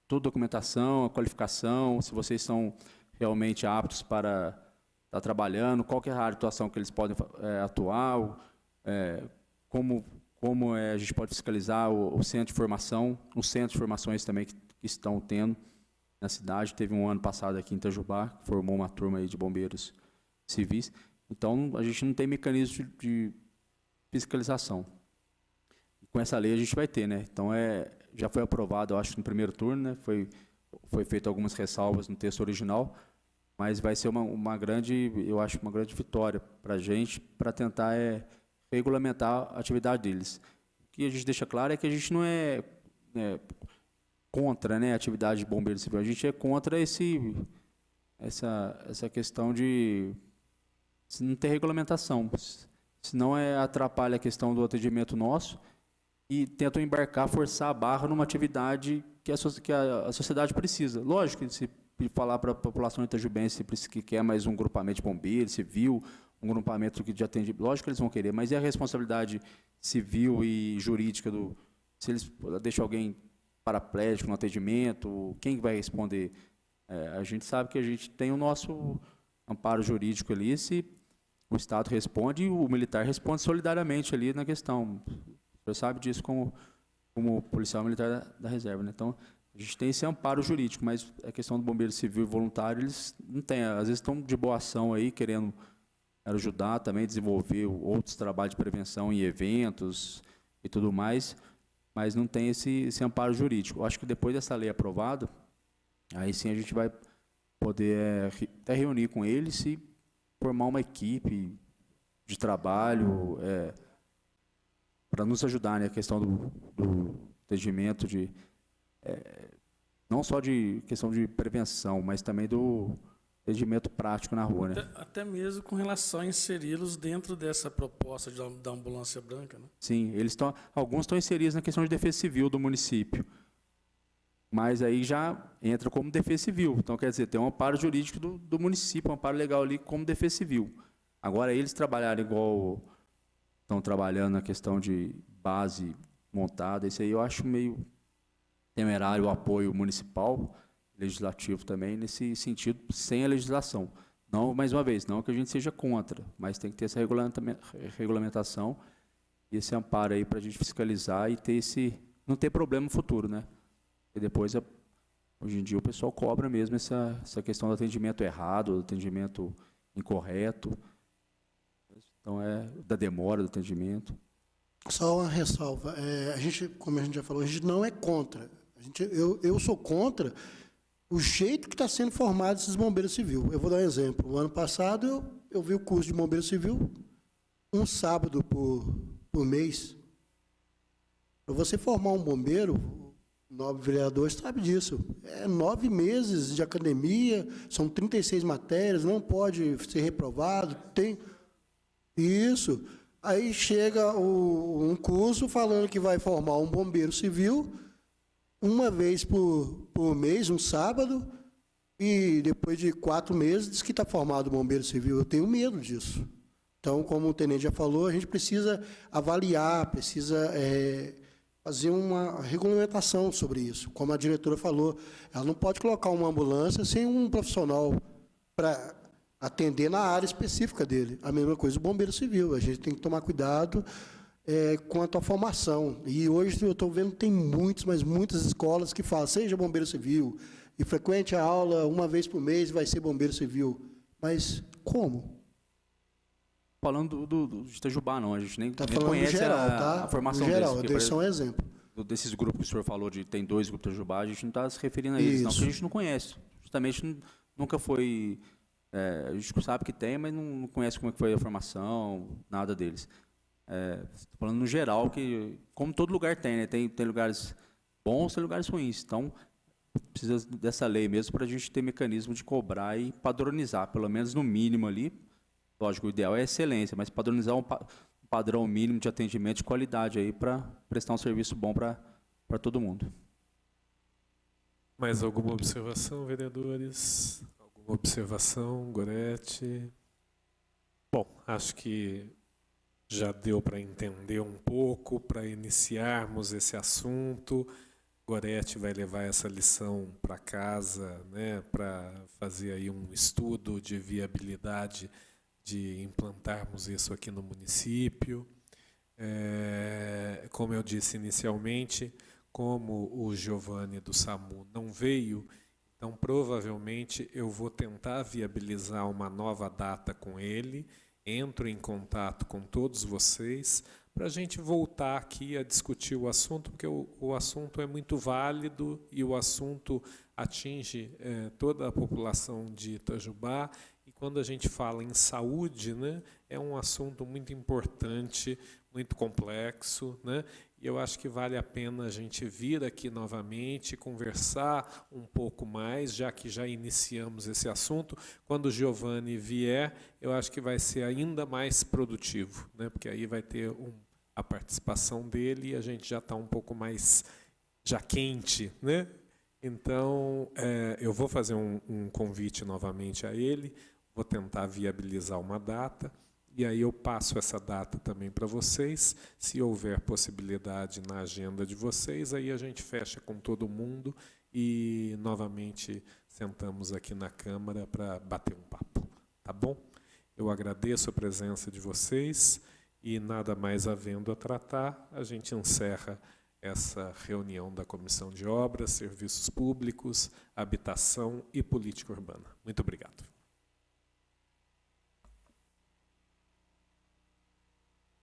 toda a documentação, a qualificação, se vocês são realmente aptos para estar trabalhando, qual que é a área de atuação que eles podem atuar, como a gente pode fiscalizar o centro de formação, os centros de formações também que estão tendo na cidade. Teve um ano passado aqui em Itajubá, que formou uma turma aí de bombeiros civis. Então, a gente não tem mecanismo de fiscalização. E com essa lei a gente vai ter, né? Então, já foi aprovado, eu acho, no primeiro turno, né? Foi feito algumas ressalvas no texto original, mas vai ser uma grande, eu acho, uma grande vitória para a gente, para tentar regulamentar a atividade deles. O que a gente deixa claro é que a gente não é contra, né, a atividade de bombeiro civil, a gente é contra essa questão de não ter regulamentação, senão atrapalha a questão do atendimento nosso e tentam embarcar, forçar a barra numa atividade que a sociedade precisa. Lógico que se falar para a população itajubense que quer mais um grupamento de bombeiros civil, um grupamento de atendimento, lógico que eles vão querer, mas é a responsabilidade civil e jurídica se eles deixam alguém paraplégico no atendimento, quem vai responder? A gente sabe que a gente tem o nosso amparo jurídico ali, se o Estado responde e o militar responde solidariamente ali na questão. O senhor sabe disso como policial militar da reserva, né? Então, a gente tem esse amparo jurídico, mas a questão do bombeiro civil e voluntário, eles não têm, às vezes estão de boa ação aí, querendo ajudar também a desenvolver outros trabalhos de prevenção em eventos e tudo mais, mas não tem esse amparo jurídico. Eu acho que depois dessa lei aprovada, aí sim a gente vai poder até reunir com eles e formar uma equipe de trabalho para nos ajudar na questão do atendimento, não só de questão de prevenção, mas também do atendimento prático na rua, né? Até mesmo com relação a inseri-los dentro dessa proposta da ambulância branca, né? Sim, alguns estão inseridos na questão de defesa civil do município, mas aí já entra como defesa civil. Então, quer dizer, tem um amparo jurídico do município, um amparo legal ali como defesa civil. Agora, eles trabalharem igual estão trabalhando na questão de base montada, isso aí eu acho meio temerário o apoio municipal, legislativo também, nesse sentido, sem a legislação. Não, mais uma vez, não que a gente seja contra, mas tem que ter essa regulamentação e esse amparo aí para a gente fiscalizar e não ter problema no futuro, né? E depois, hoje em dia, o pessoal cobra mesmo essa questão do atendimento errado, do atendimento incorreto, então da demora do atendimento. Só uma ressalva. A gente, como a gente já falou, a gente não é contra. Eu sou contra o jeito que está sendo formado esses bombeiros civis. Eu vou dar um exemplo. O ano passado, eu vi o curso de bombeiro civil um sábado por mês. Para você formar um bombeiro, o nobre vereador sabe disso. 9 meses de academia, são 36 matérias, não pode ser reprovado. Tem isso. Aí chega um curso falando que vai formar um bombeiro civil uma vez por mês, um sábado, e depois de 4 meses diz que está formado o bombeiro civil. Eu tenho medo disso. Então, como o tenente já falou, a gente precisa avaliar, precisa fazer uma regulamentação sobre isso. Como a diretora falou, ela não pode colocar uma ambulância sem um profissional para atender na área específica dele. A mesma coisa do bombeiro civil. A gente tem que tomar cuidado quanto à formação. E hoje eu estou vendo que tem muitas escolas que falam, seja bombeiro civil, e frequente a aula uma vez por mês vai ser bombeiro civil. Mas como? Falando de Itajubá, não. A gente nem falando conhece geral, a formação no geral, deles. eu dei só um exemplo. Desses grupos que o senhor falou, tem 2 grupos de Itajubá, a gente não está se referindo a eles, não, porque a gente não conhece. Justamente nunca foi... a gente sabe que tem, mas não conhece como é que foi a formação, nada deles. Estou falando no geral, que como todo lugar tem, né? Tem lugares bons, tem lugares ruins. Então, precisa dessa lei mesmo para a gente ter mecanismo de cobrar e padronizar, pelo menos no mínimo ali. Lógico, o ideal é excelência, mas padronizar um padrão mínimo de atendimento de qualidade aí para prestar um serviço bom para todo mundo. Mais alguma observação, vereadores? Alguma observação, Gorete? Bom, acho que já deu para entender um pouco, para iniciarmos esse assunto. Gorete vai levar essa lição para casa, né, para fazer aí um estudo de viabilidade de implantarmos isso aqui no município. Como eu disse inicialmente, como o Giovanni do SAMU não veio, então provavelmente eu vou tentar viabilizar uma nova data com ele, entro em contato com todos vocês, para a gente voltar aqui a discutir o assunto, porque o assunto é muito válido e o assunto atinge toda a população de Itajubá, e quando a gente fala em saúde, né, é um assunto muito importante, muito complexo, né, e eu acho que vale a pena a gente vir aqui novamente, conversar um pouco mais, já que já iniciamos esse assunto. Quando o Giovanni vier, eu acho que vai ser ainda mais produtivo, né? Porque aí vai ter a participação dele e a gente já está um pouco mais já quente, né? Então, eu vou fazer um convite novamente a ele, vou tentar viabilizar uma data, e aí eu passo essa data também para vocês. Se houver possibilidade na agenda de vocês, aí a gente fecha com todo mundo e novamente sentamos aqui na Câmara para bater um papo. Tá bom? Eu agradeço a presença de vocês e nada mais havendo a tratar, a gente encerra essa reunião da Comissão de Obras, Serviços Públicos, Habitação e Política Urbana. Muito obrigado.